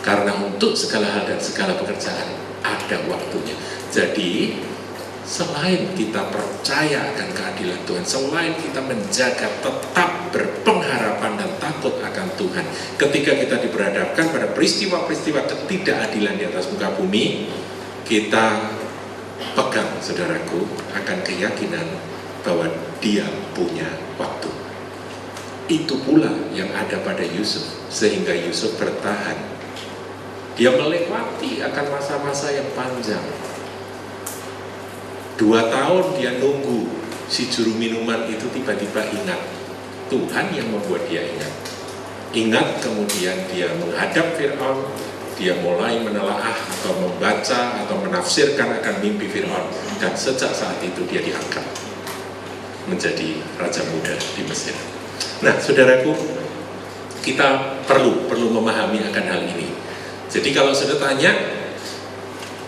Karena untuk segala hal dan segala pekerjaan ada waktunya. Jadi selain kita percaya akan keadilan Tuhan, selain kita menjaga tetap berpengharapan dan takut akan Tuhan, ketika kita diperhadapkan pada peristiwa-peristiwa ketidakadilan di atas muka bumi, kita pegang, saudaraku, akan keyakinan bahwa Dia punya waktu. Itu pula yang ada pada Yusuf, sehingga Yusuf bertahan. Dia melewati akan masa-masa yang panjang. 2 tahun dia nunggu si juru minuman itu tiba-tiba ingat. Tuhan yang membuat dia ingat. Ingat, kemudian dia menghadap Fir'aun, dia mulai menelaah atau membaca atau menafsirkan akan mimpi Fir'aun, dan sejak saat itu dia diangkat menjadi raja muda di Mesir. Nah, saudaraku, kita perlu memahami akan hal ini. Jadi kalau sudah tanya,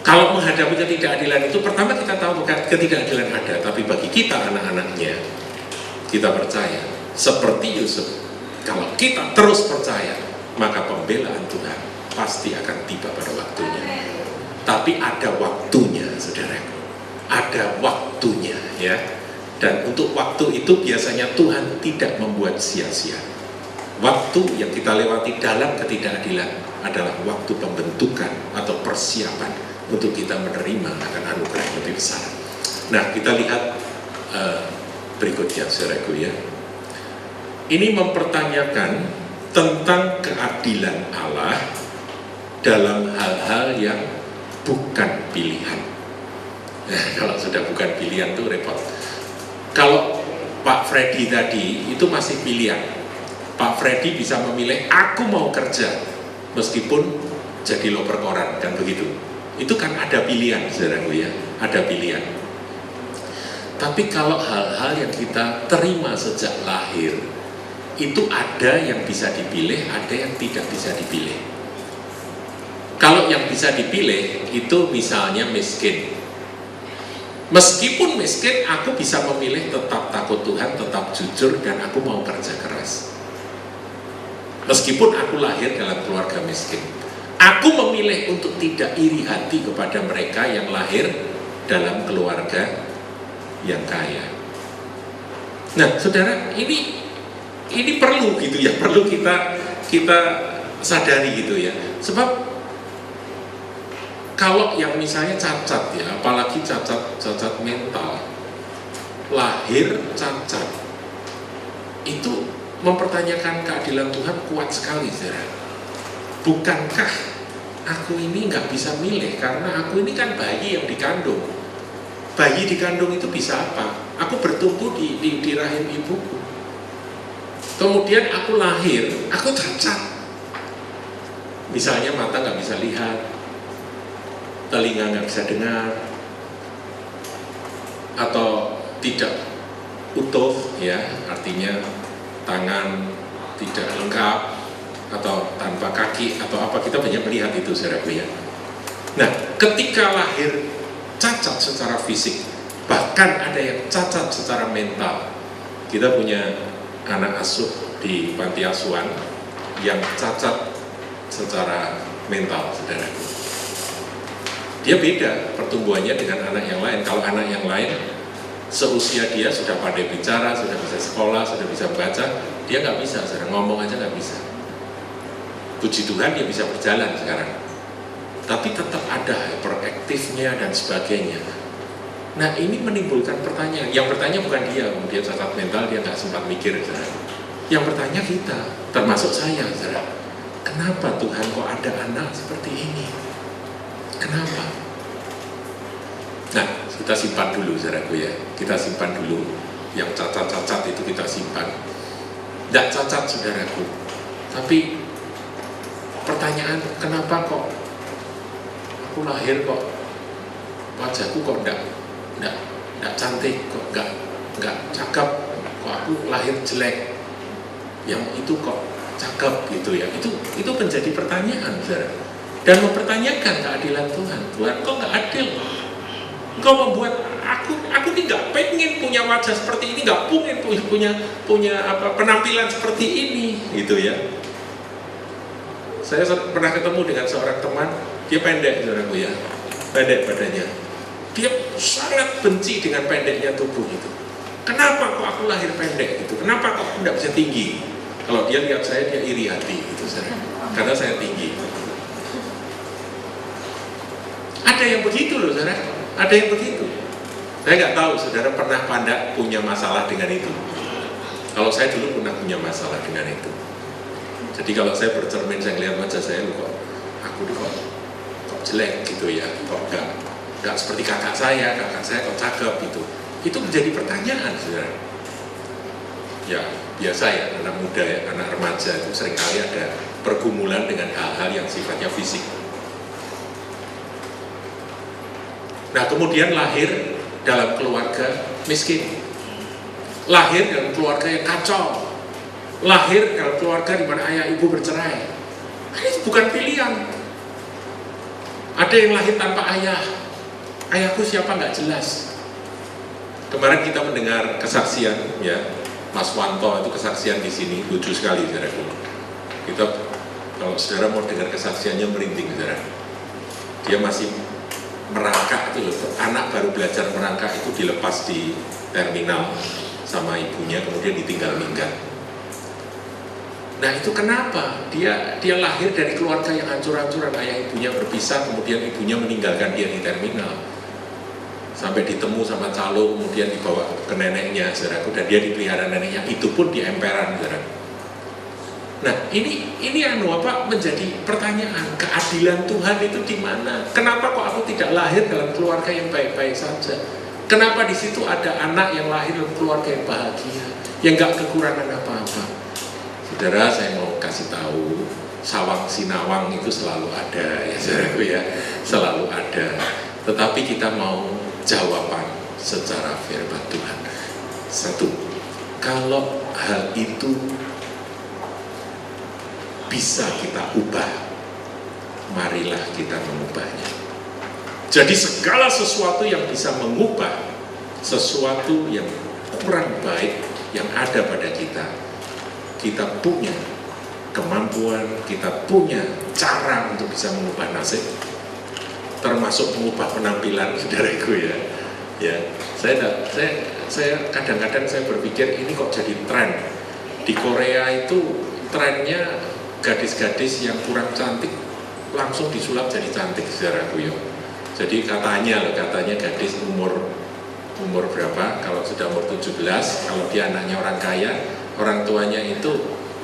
kalau menghadapi ketidakadilan itu, pertama kita tahu bukan ketidakadilan ada, tapi bagi kita anak-anaknya, kita percaya seperti Yusuf. Kalau kita terus percaya, maka pembelaan Tuhan pasti akan tiba pada waktunya. Tapi ada waktunya, saudaraku. Ada waktunya, ya. Dan untuk waktu itu biasanya Tuhan tidak membuat sia-sia. Waktu yang kita lewati dalam ketidakadilan adalah waktu pembentukan atau persiapan untuk kita menerima akan anugerah yang lebih besar. Nah, kita lihat berikutnya, saudaraku, ya. Ini mempertanyakan tentang keadilan Allah dalam hal-hal yang bukan pilihan. Nah, kalau sudah bukan pilihan itu repot. Kalau Pak Freddy tadi itu masih pilihan. Pak Freddy bisa memilih, aku mau kerja meskipun jadi loper koran, kan begitu. Itu kan ada pilihan, saudaraku, ya, ada pilihan. Tapi kalau hal-hal yang kita terima sejak lahir, itu ada yang bisa dipilih, ada yang tidak bisa dipilih. Kalau yang bisa dipilih, itu misalnya miskin. Meskipun miskin, aku bisa memilih tetap takut Tuhan, tetap jujur, dan aku mau kerja keras. Meskipun aku lahir dalam keluarga miskin, aku memilih untuk tidak iri hati kepada mereka yang lahir dalam keluarga yang kaya. Nah, saudara, ini perlu gitu ya, perlu kita sadari gitu ya. Sebab kalau yang misalnya cacat ya, apalagi cacat mental, lahir cacat, itu mempertanyakan keadilan Tuhan kuat sekali, saudara. Bukankah aku ini nggak bisa milih, karena aku ini kan bayi yang dikandung. Bayi dikandung itu bisa apa? Aku bertumbuh di rahim ibuku. Kemudian aku lahir, aku cacat. Misalnya mata nggak bisa lihat, telinga nggak bisa dengar, atau tidak utuh, ya, artinya tangan tidak lengkap, atau tanpa kaki, atau apa, kita banyak melihat itu, saudaraku, ya. Nah, ketika lahir cacat secara fisik, bahkan ada yang cacat secara mental. Kita punya anak asuh di panti asuhan yang cacat secara mental, saudaraku. Dia beda pertumbuhannya dengan anak yang lain. Kalau anak yang lain seusia dia sudah pandai bicara, sudah bisa sekolah, sudah bisa baca, dia nggak bisa, saudara, ngomong aja nggak bisa. Puji Tuhan dia bisa berjalan sekarang, tapi tetap ada hyperaktifnya dan sebagainya. Nah, ini menimbulkan pertanyaan. Yang bertanya bukan dia cacat mental, dia nggak sempat mikir, saudara. Yang bertanya kita, termasuk saya, saudara. Kenapa Tuhan kok ada anak seperti ini? Kenapa? Nah, kita simpan dulu, saudaraku, ya. Kita simpan dulu. Yang cacat-cacat itu kita simpan. Tidak cacat, saudaraku. Tapi pertanyaan, kenapa kok aku lahir kok wajahku kok enggak cantik, kok enggak cakep, kok aku lahir jelek, yang itu kok cakep gitu ya. Itu menjadi pertanyaan, saudara. dan mempertanyakan keadilan Tuhan. Tuhan, kok nggak adil? Kau membuat aku ini nggak pengen punya wajah seperti ini, nggak pengen punya penampilan seperti ini, gitu ya. Saya pernah ketemu dengan seorang teman, dia pendek, saudaraku ya, pendek badannya. Dia sangat benci dengan pendeknya tubuh itu. Kenapa kok aku lahir pendek gitu? Kenapa kok aku nggak bisa tinggi? Kalau dia lihat saya, dia iri hati gitu, saudara. Karena saya tinggi. Ada yang begitu loh, saudara. Ada yang begitu. Saya nggak tahu, saudara pernah punya masalah dengan itu. Kalau saya dulu pernah punya masalah dengan itu. Jadi kalau saya bercermin, saya lihat wajah saya, kok aku kok jelek gitu ya, kok nggak seperti kakak saya kok cakep gitu. Itu menjadi pertanyaan, saudara. Ya biasa ya, anak muda ya, anak remaja itu seringkali ada pergumulan dengan hal-hal yang sifatnya fisik. Nah kemudian lahir dalam keluarga miskin, lahir dalam keluarga yang kacau, lahir dalam keluarga di mana ayah ibu bercerai. Ini bukan pilihan. Ada yang lahir tanpa ayah. Ayahku siapa nggak jelas. Kemarin kita mendengar kesaksian ya, Mas Wanto itu kesaksian di sini lucu sekali, saudaraku. Kita kalau saudara mau dengar kesaksiannya merinding, saudara. Dia masih merangkak itu loh, anak baru belajar merangkak itu dilepas di terminal sama ibunya, kemudian ditinggal minggat. Nah itu kenapa? Dia lahir dari keluarga yang hancur-hancuran, ayah ibunya berpisah, kemudian ibunya meninggalkan dia di terminal. Sampai ditemu sama calo, kemudian dibawa ke neneknya, saudaraku, dan dia dipelihara neneknya, itu pun di emperan, saudara. Nah ini menjadi pertanyaan, keadilan Tuhan itu di mana? Kenapa kok aku tidak lahir dalam keluarga yang baik-baik saja? Kenapa di situ ada anak yang lahir dalam keluarga yang bahagia, yang gak kekurangan apa-apa? Saudara, saya mau kasih tahu, sawang sinawang itu selalu ada, ya saudaraku ya, selalu ada. Tetapi kita mau jawaban secara firman Tuhan. Satu, kalau hal itu bisa kita ubah, marilah kita mengubahnya. Jadi segala sesuatu yang bisa mengubah sesuatu yang kurang baik yang ada pada kita punya kemampuan, kita punya cara untuk bisa mengubah nasib, termasuk mengubah penampilan, saudaraku ya. Ya, saya kadang-kadang saya berpikir ini kok jadi tren di Korea itu, trennya gadis-gadis yang kurang cantik langsung disulap jadi cantik, saudaraku ya. Jadi katanya gadis umur berapa, kalau sudah umur 17, kalau dia anaknya orang kaya, orang tuanya itu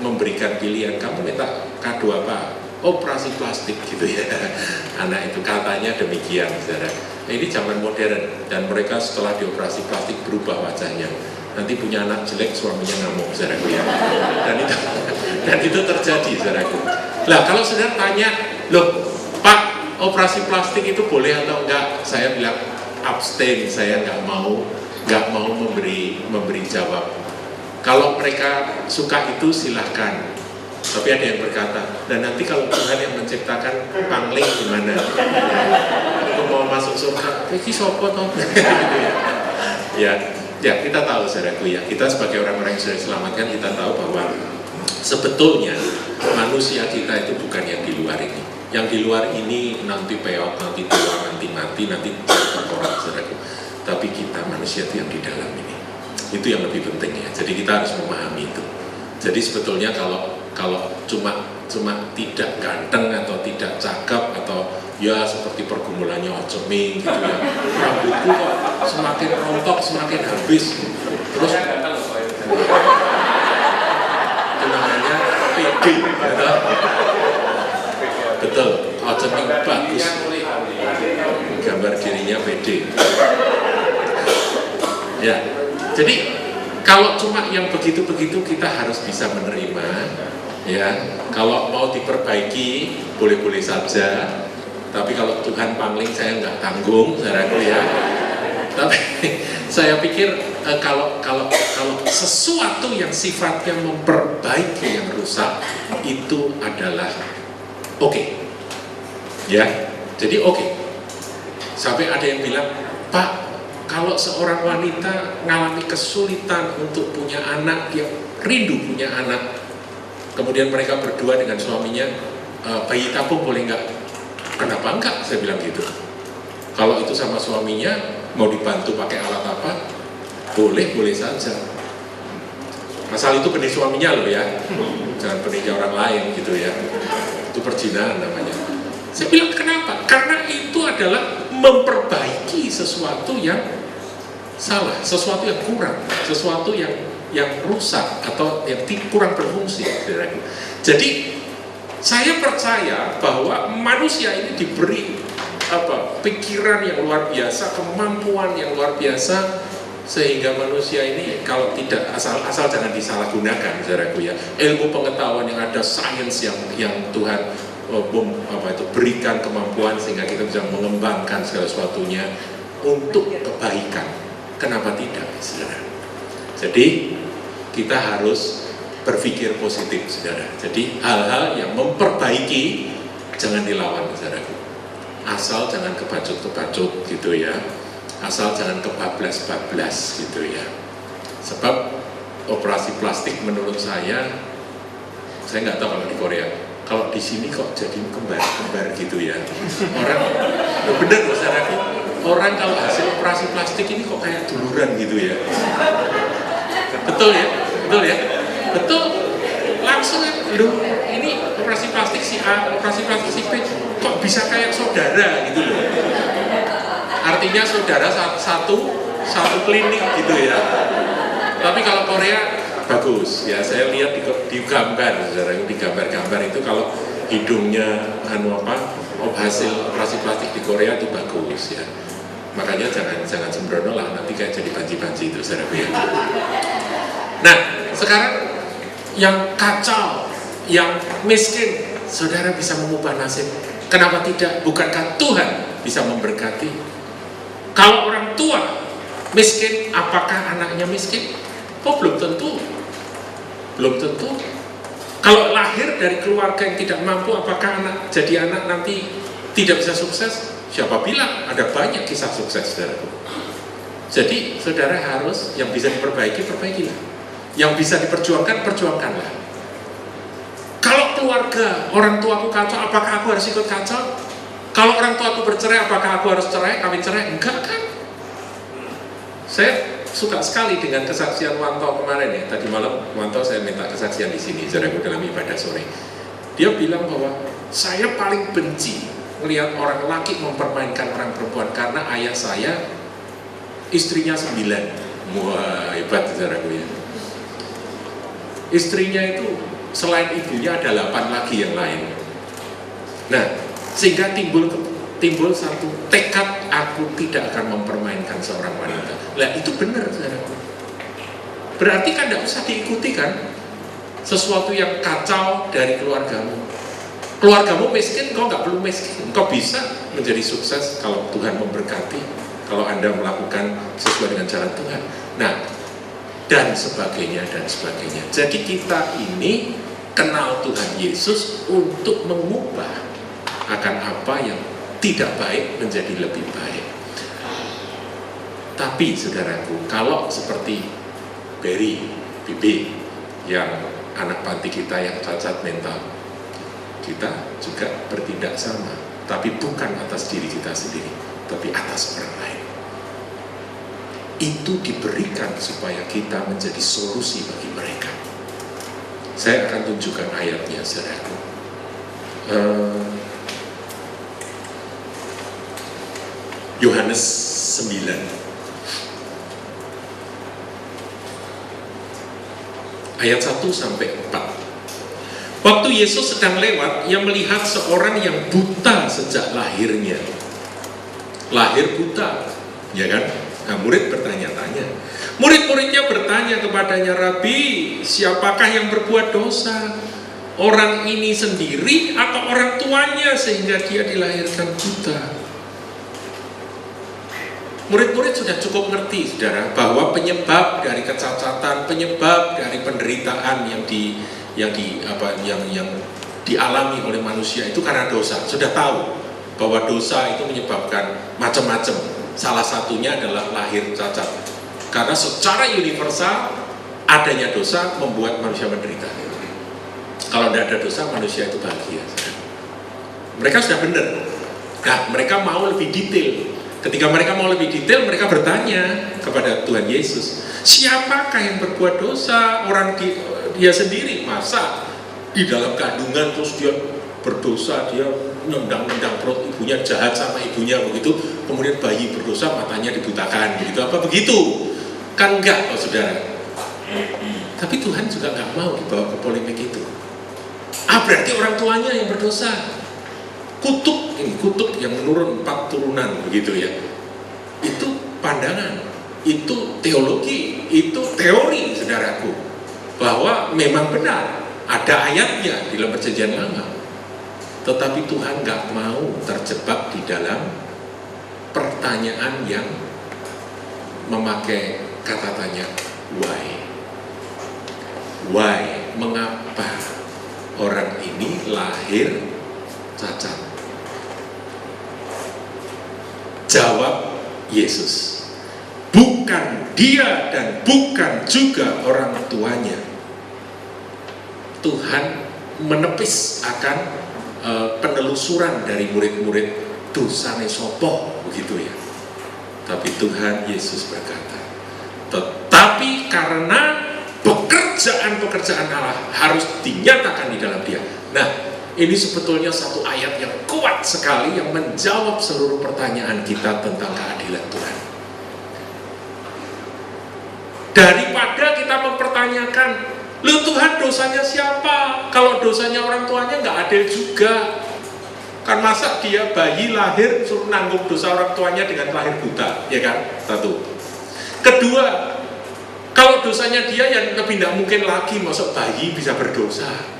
memberikan pilihan, kamu minta kado apa? Operasi plastik gitu ya. Anak itu katanya demikian, saudara. Nah, ini zaman modern, dan mereka setelah dioperasi plastik berubah wajahnya. Nanti punya anak jelek, suaminya ngamuk, saudaraku ya. Dan itu terjadi, saudaraku. Lah kalau saudara tanya, loh Pak, operasi plastik itu boleh atau enggak? Saya bilang abstain, saya nggak mau memberi jawab. Kalau mereka suka itu silahkan. Tapi ada yang berkata, dan nanti kalau Tuhan yang menciptakan pangling gimana? Aku mau masuk surga, ini sopo toh? Ya, kita tahu, saudaraku ya, kita sebagai orang-orang yang sudah diselamatkan, kita tahu bahwa sebetulnya manusia kita itu bukan yang di luar ini. Yang di luar ini nanti peot, nanti tua, nanti mati, nanti terkorak, saudaraku. Tapi kita manusia itu yang di dalam ini. Itu yang lebih penting ya. Jadi kita harus memahami itu. Jadi sebetulnya kalau cuma tidak ganteng atau tidak cakep atau ya seperti pergumulannya Oceming gitu ya, rambutku kok semakin rontok, semakin habis, terus itu namanya PD, gitu. Betul, Oceming bagus, gambar dirinya PD. Ya, jadi kalau cuma yang begitu-begitu kita harus bisa menerima. Ya, kalau mau diperbaiki boleh-boleh saja. Tapi kalau Tuhan pangling saya nggak tanggung, saudaraku ya. Tapi saya pikir kalau sesuatu yang sifatnya memperbaiki yang rusak itu adalah oke. Ya, jadi oke. Sampai ada yang bilang, Pak, kalau seorang wanita mengalami kesulitan untuk punya anak, dia rindu punya anak, kemudian mereka berdua dengan suaminya, bayi tabung boleh nggak? Kenapa enggak? Saya bilang gitu. Kalau itu sama suaminya, mau dibantu pakai alat apa? Boleh saja. Asal itu benih suaminya loh ya, jangan benihnya orang lain gitu ya. Itu perzinahan namanya. Saya bilang kenapa? Karena itu adalah memperbaiki sesuatu yang salah, sesuatu yang kurang, sesuatu yang rusak atau yang kurang berfungsi. Jadi saya percaya bahwa manusia ini diberi pikiran yang luar biasa, kemampuan yang luar biasa, sehingga manusia ini kalau tidak asal jangan disalahgunakan, saudaraku ya. Ilmu pengetahuan yang ada, sains yang Tuhan berikan kemampuan sehingga kita bisa mengembangkan segala sesuatunya untuk kebaikan. Kenapa tidak, saudara? Jadi kita harus berpikir positif, saudara. Jadi hal-hal yang memperbaiki jangan dilawan, saudaraku. Asal jangan kebacut gitu ya. Asal jangan kebablas-bablas gitu ya. Sebab operasi plastik menurut saya nggak tahu kalau di Korea. Kalau di sini kok jadi kembar-kembar gitu ya. Orang, bener loh saudaraku, orang kalau hasil operasi plastik ini kok kayak duluran gitu ya. Betul ya? Betul. Langsung loh, ini operasi plastik si A, operasi plastik si B, kok bisa kayak saudara gitu loh. Artinya saudara satu klinik gitu ya. Tapi kalau Korea bagus ya, saya lihat di gambar, saudara, di gambar-gambar itu kalau hidungnya hasil operasi plastik di Korea itu bagus ya. Makanya jangan sembrono lah, nanti kayak jadi banci-banci itu, saudara ya. Nah, sekarang yang kacau, yang miskin, saudara bisa mengubah nasib. Kenapa tidak? Bukankah Tuhan bisa memberkati? Kalau orang tua miskin, apakah anaknya miskin? Oh, belum tentu. Kalau lahir dari keluarga yang tidak mampu, apakah jadi anak nanti tidak bisa sukses? Siapa bilang? Ada banyak kisah sukses, saudara. Jadi saudara harus, yang bisa diperbaiki, perbaikilah. Yang bisa diperjuangkan, perjuangkanlah. Kalau keluarga, orang tuaku kacau, apakah aku harus ikut kacau? Kalau orang tua aku bercerai, apakah aku harus kawin cerai? Enggak kan? Saya suka sekali dengan kesaksian Wanto kemarin ya. Tadi malam Wanto saya minta kesaksian di sini, saudaraku, dalam ibadah sore. Dia bilang bahwa saya paling benci melihat orang laki mempermainkan orang perempuan, karena ayah saya istrinya 9. Wah, hebat, saudaraku ya. Istrinya itu selain ibunya ada 8 lagi yang lain. Nah, sehingga timbul satu tekad, aku tidak akan mempermainkan seorang wanita. Lah itu benar, saudaraku. Berarti kan tidak usah diikuti kan sesuatu yang kacau dari keluargamu. Keluargamu miskin, kau nggak perlu miskin. Kau bisa menjadi sukses kalau Tuhan memberkati, kalau Anda melakukan sesuai dengan cara Tuhan. Nah, dan sebagainya. Jadi kita ini kenal Tuhan Yesus untuk mengubah akan apa yang tidak baik menjadi lebih baik. Tapi saudaraku, kalau seperti Berry, Bibi, yang anak panti kita yang cacat mental, kita juga bertindak sama, tapi bukan atas diri kita sendiri, tapi atas orang lain. Itu diberikan supaya kita menjadi solusi bagi mereka. Saya akan tunjukkan ayatnya, saudaraku. Yohanes 9. Ayat 1 sampai 4. Waktu Yesus sedang lewat, ia melihat seorang yang buta sejak lahirnya. Lahir buta, ya kan? Nah, murid bertanya-tanya. Murid-muridnya bertanya kepadanya, Rabi, siapakah yang berbuat dosa? Orang ini sendiri atau orang tuanya sehingga dia dilahirkan buta? Murid-murid sudah cukup ngerti, saudara, bahwa penyebab dari kecacatan, penyebab dari penderitaan yang dialami oleh manusia itu karena dosa. Sudah tahu. bahwa dosa itu menyebabkan macam-macam. Salah satunya adalah lahir cacat. Karena secara universal adanya dosa membuat manusia menderita. Kalau tidak ada dosa, manusia itu bahagia. Mereka sudah benar. Nah, mereka mau lebih detail. Ketika mereka mau lebih detail, mereka bertanya kepada Tuhan Yesus, siapakah yang berbuat dosa? Orang dia sendiri, masa di dalam kandungan terus dia berdosa, dia nendang-nendang perut ibunya, jahat sama ibunya begitu, kemudian bayi berdosa matanya dibutakan begitu, apa begitu? Kan enggak, oh saudara. Tapi Tuhan juga nggak mau dibawa ke polemik itu. Berarti orang tuanya yang berdosa. Kutuk yang menurun 4 turunan begitu ya. Itu pandangan, itu teologi, itu teori saudaraku, bahwa memang benar ada ayatnya di dalam Perjanjian Lama. Tetapi Tuhan nggak mau terjebak di dalam pertanyaan yang memakai kata tanya why. Why? Mengapa orang ini lahir cacat? Jawab Yesus, bukan dia dan bukan juga orang tuanya. Tuhan menepis akan penelusuran dari murid-murid dosane sopo begitu ya. Tapi Tuhan Yesus berkata, tetapi karena pekerjaan-pekerjaan Allah harus dinyatakan di dalam dia. Nah, ini sebetulnya satu ayat yang kuat sekali yang menjawab seluruh pertanyaan kita tentang keadilan Tuhan. Daripada kita mempertanyakan, lu Tuhan dosanya siapa? Kalau dosanya orang tuanya nggak adil juga. Kan masa dia bayi lahir suruh nanggung dosa orang tuanya dengan lahir buta, ya kan? Satu. Kedua, kalau dosanya dia yang lebih tidak mungkin lagi masuk bayi bisa berdosa.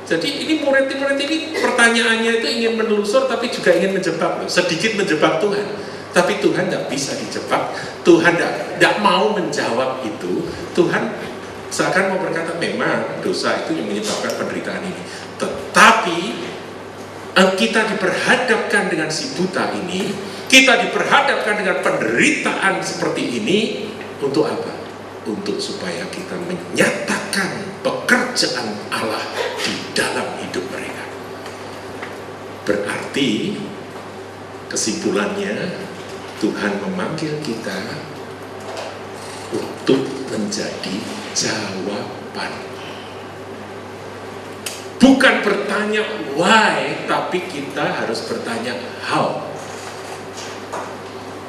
Jadi ini murid-murid ini pertanyaannya itu ingin menelusur tapi juga ingin menjebak, sedikit menjebak Tuhan. Tapi Tuhan tidak bisa dijebak, Tuhan tidak mau menjawab itu. Tuhan seakan mau berkata memang dosa itu yang menyebabkan penderitaan ini. Tetapi kita diperhadapkan dengan si buta ini, kita diperhadapkan dengan penderitaan seperti ini untuk apa? Untuk supaya kita menyatakan pekerjaan Allah di dalam hidup mereka. Berarti kesimpulannya Tuhan memanggil kita untuk menjadi jawaban. Bukan bertanya why, tapi kita harus bertanya how.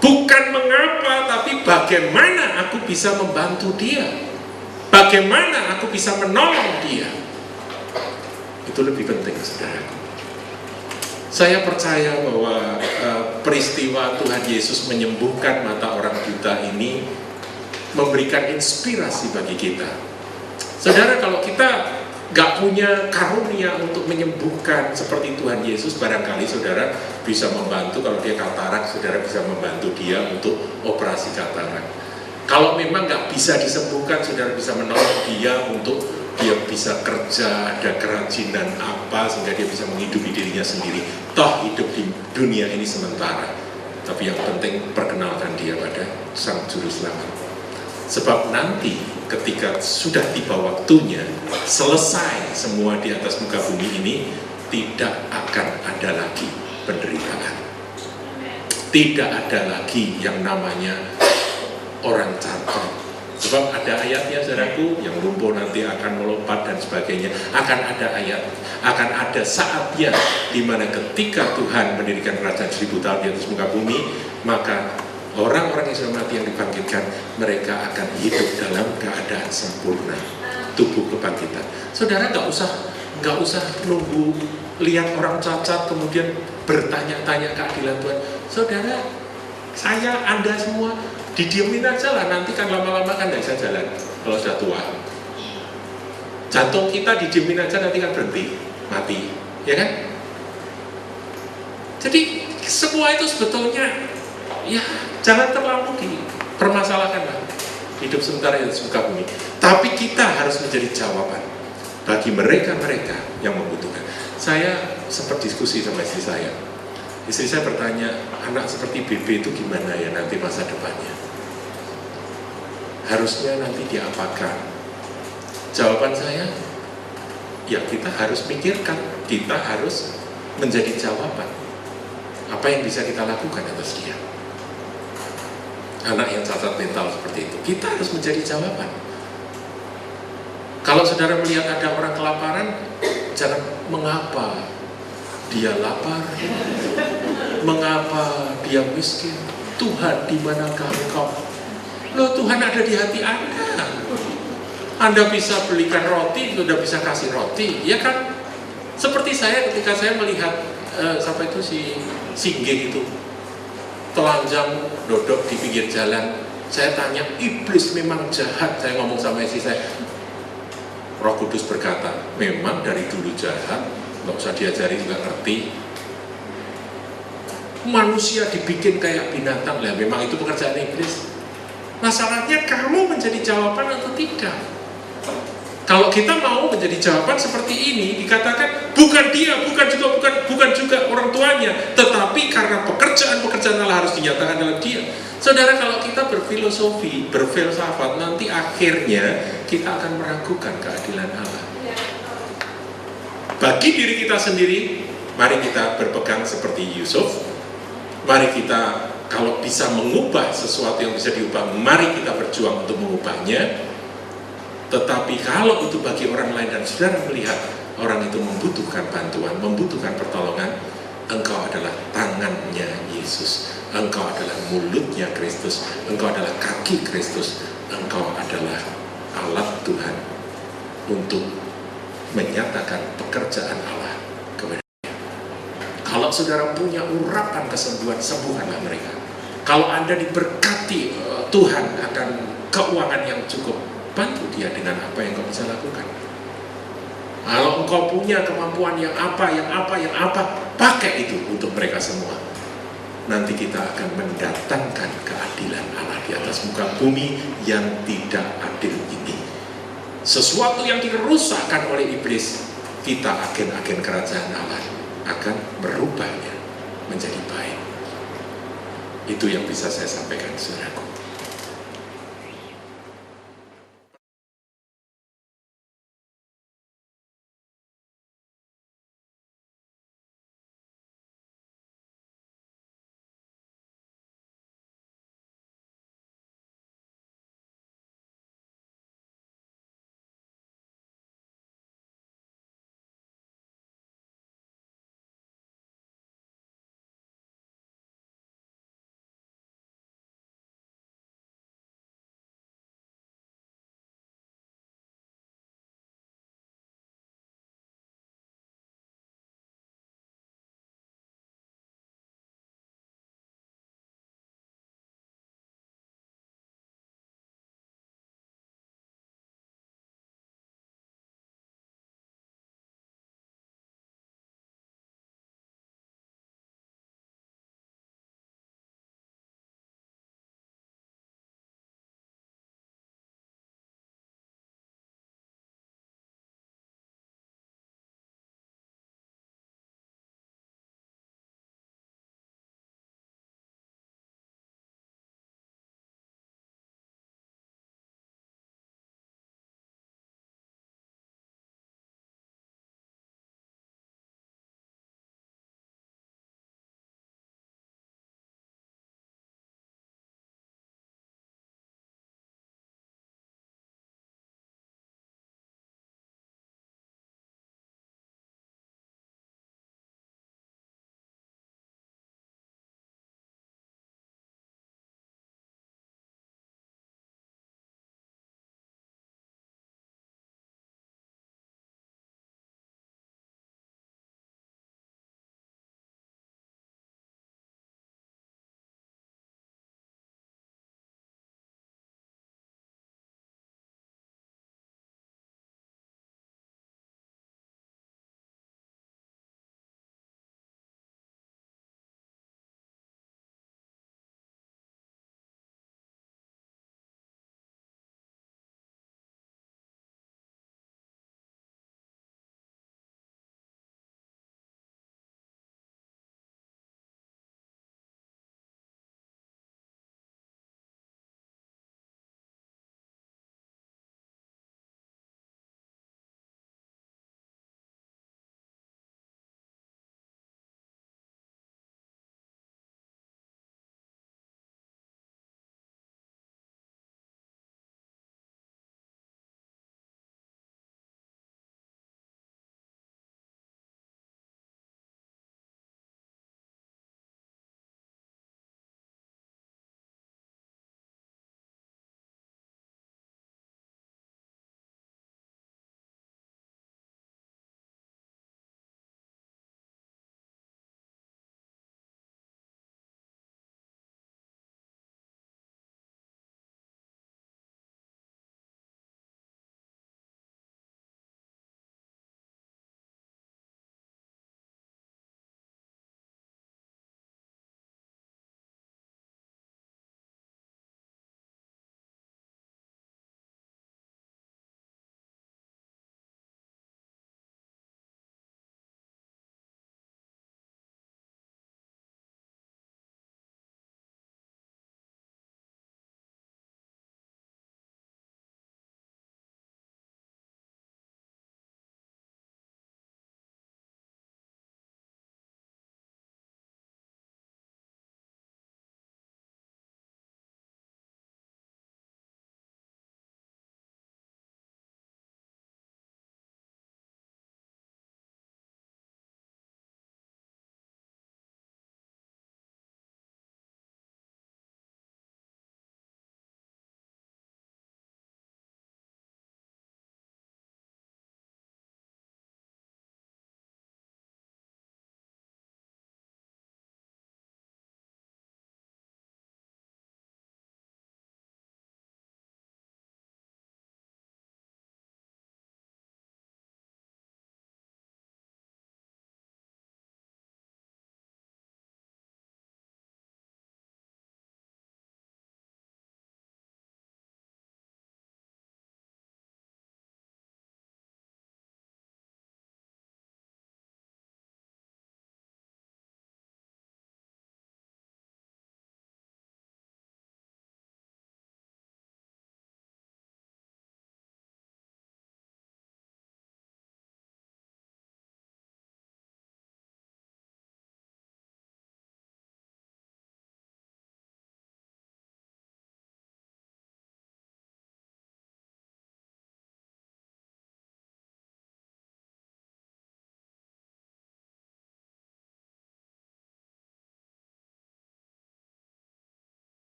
Bukan mengapa, tapi bagaimana aku bisa membantu dia. Bagaimana aku bisa menolong dia. Itu lebih penting, saudara. Saya percaya bahwa peristiwa Tuhan Yesus menyembuhkan mata orang buta ini memberikan inspirasi bagi kita. Saudara, kalau kita gak punya karunia untuk menyembuhkan seperti Tuhan Yesus, barangkali saudara bisa membantu. Kalau dia katarak, saudara bisa membantu dia untuk operasi katarak. Kalau memang gak bisa disembuhkan, saudara bisa menolong dia untuk dia bisa kerja, ada kerajinan apa sehingga dia bisa menghidupi dirinya sendiri. Toh hidup di dunia ini sementara, tapi yang penting perkenalkan dia pada Sang Juru Selamat. Sebab nanti ketika sudah tiba waktunya, selesai semua di atas muka bumi ini, tidak akan ada lagi penderitaan. Tidak ada lagi yang namanya orang cacat. Sebab ada ayatnya, saudaraku, yang lumpuh nanti akan melompat dan sebagainya. Akan ada ayat, akan ada saatnya di mana ketika Tuhan mendirikan kerajaan 1000 tahun di atas muka bumi, maka orang-orang yang sudah mati yang dibangkitkan, mereka akan hidup dalam keadaan sempurna, tubuh kebangkitan. Saudara nggak usah nunggu lihat orang cacat kemudian bertanya-tanya keadilan Tuhan. Saudara, saya, Anda semua didiemin aja lah, nanti kan lama-lama kan nggak bisa jalan kalau sudah tua. Jantung kita didiemin aja nanti kan berhenti, mati, ya kan? Jadi semua itu sebetulnya ya jangan terlalu dipermasalahkan lah. Hidup sementara di atas muka bumi. Tapi kita harus menjadi jawaban bagi mereka-mereka yang membutuhkan. Saya sempat diskusi sama istri saya. Istri saya bertanya, anak seperti BB itu gimana ya nanti masa depannya? Harusnya nanti diapakan? Jawaban saya, ya kita harus pikirkan, kita harus menjadi jawaban. Apa yang bisa kita lakukan atas dia? Anak yang cacat mental seperti itu, kita harus menjadi jawaban. Kalau saudara melihat ada orang kelaparan, jangan mengapa dia lapar, mengapa dia miskin. Tuhan, di manakah engkau? Loh, Tuhan ada di hati Anda. Anda bisa belikan roti, sudah bisa kasih roti, ya kan? Seperti saya ketika saya melihat sampai itu si Singgih itu telanjang dodok di pinggir jalan, saya tanya, iblis memang jahat. Saya ngomong sama istri saya, Roh Kudus berkata, memang dari dulu jahat, nggak usah diajari, nggak ngerti. Manusia dibikin kayak binatang, lah memang itu pekerjaan iblis. Masalahnya kamu menjadi jawaban atau tidak? Kalau kita mau menjadi jawaban seperti ini, dikatakan bukan dia, bukan juga orang tuanya, tetapi karena pekerjaan Allah harus dinyatakan dalam dia. Saudara, kalau kita berfilosofi, berfilsafat, nanti akhirnya kita akan meragukan keadilan Allah. Bagi diri kita sendiri, mari kita berpegang seperti Yusuf. Mari kita, kalau bisa mengubah sesuatu yang bisa diubah, mari kita berjuang untuk mengubahnya. Tetapi kalau itu bagi orang lain dan saudara melihat orang itu membutuhkan bantuan, membutuhkan pertolongan, engkau adalah tangannya Yesus, engkau adalah mulutnya Kristus, engkau adalah kaki Kristus, engkau adalah alat Tuhan untuk menyatakan pekerjaan Allah kepada dia. Kalau saudara punya urapan kesembuhan, sembuhkanlah mereka. Kalau Anda diberkati Tuhan akan keuangan yang cukup, bantu dia dengan apa yang kau bisa lakukan. Kalau engkau punya kemampuan yang apa, pakai itu untuk mereka semua. Nanti kita akan mendatangkan keadilan Allah di atas muka bumi yang tidak adil ini. Sesuatu yang dirusakkan oleh iblis, kita agen-agen kerajaan Allah akan merubahnya menjadi baik. Itu yang bisa saya sampaikan, saudaraku.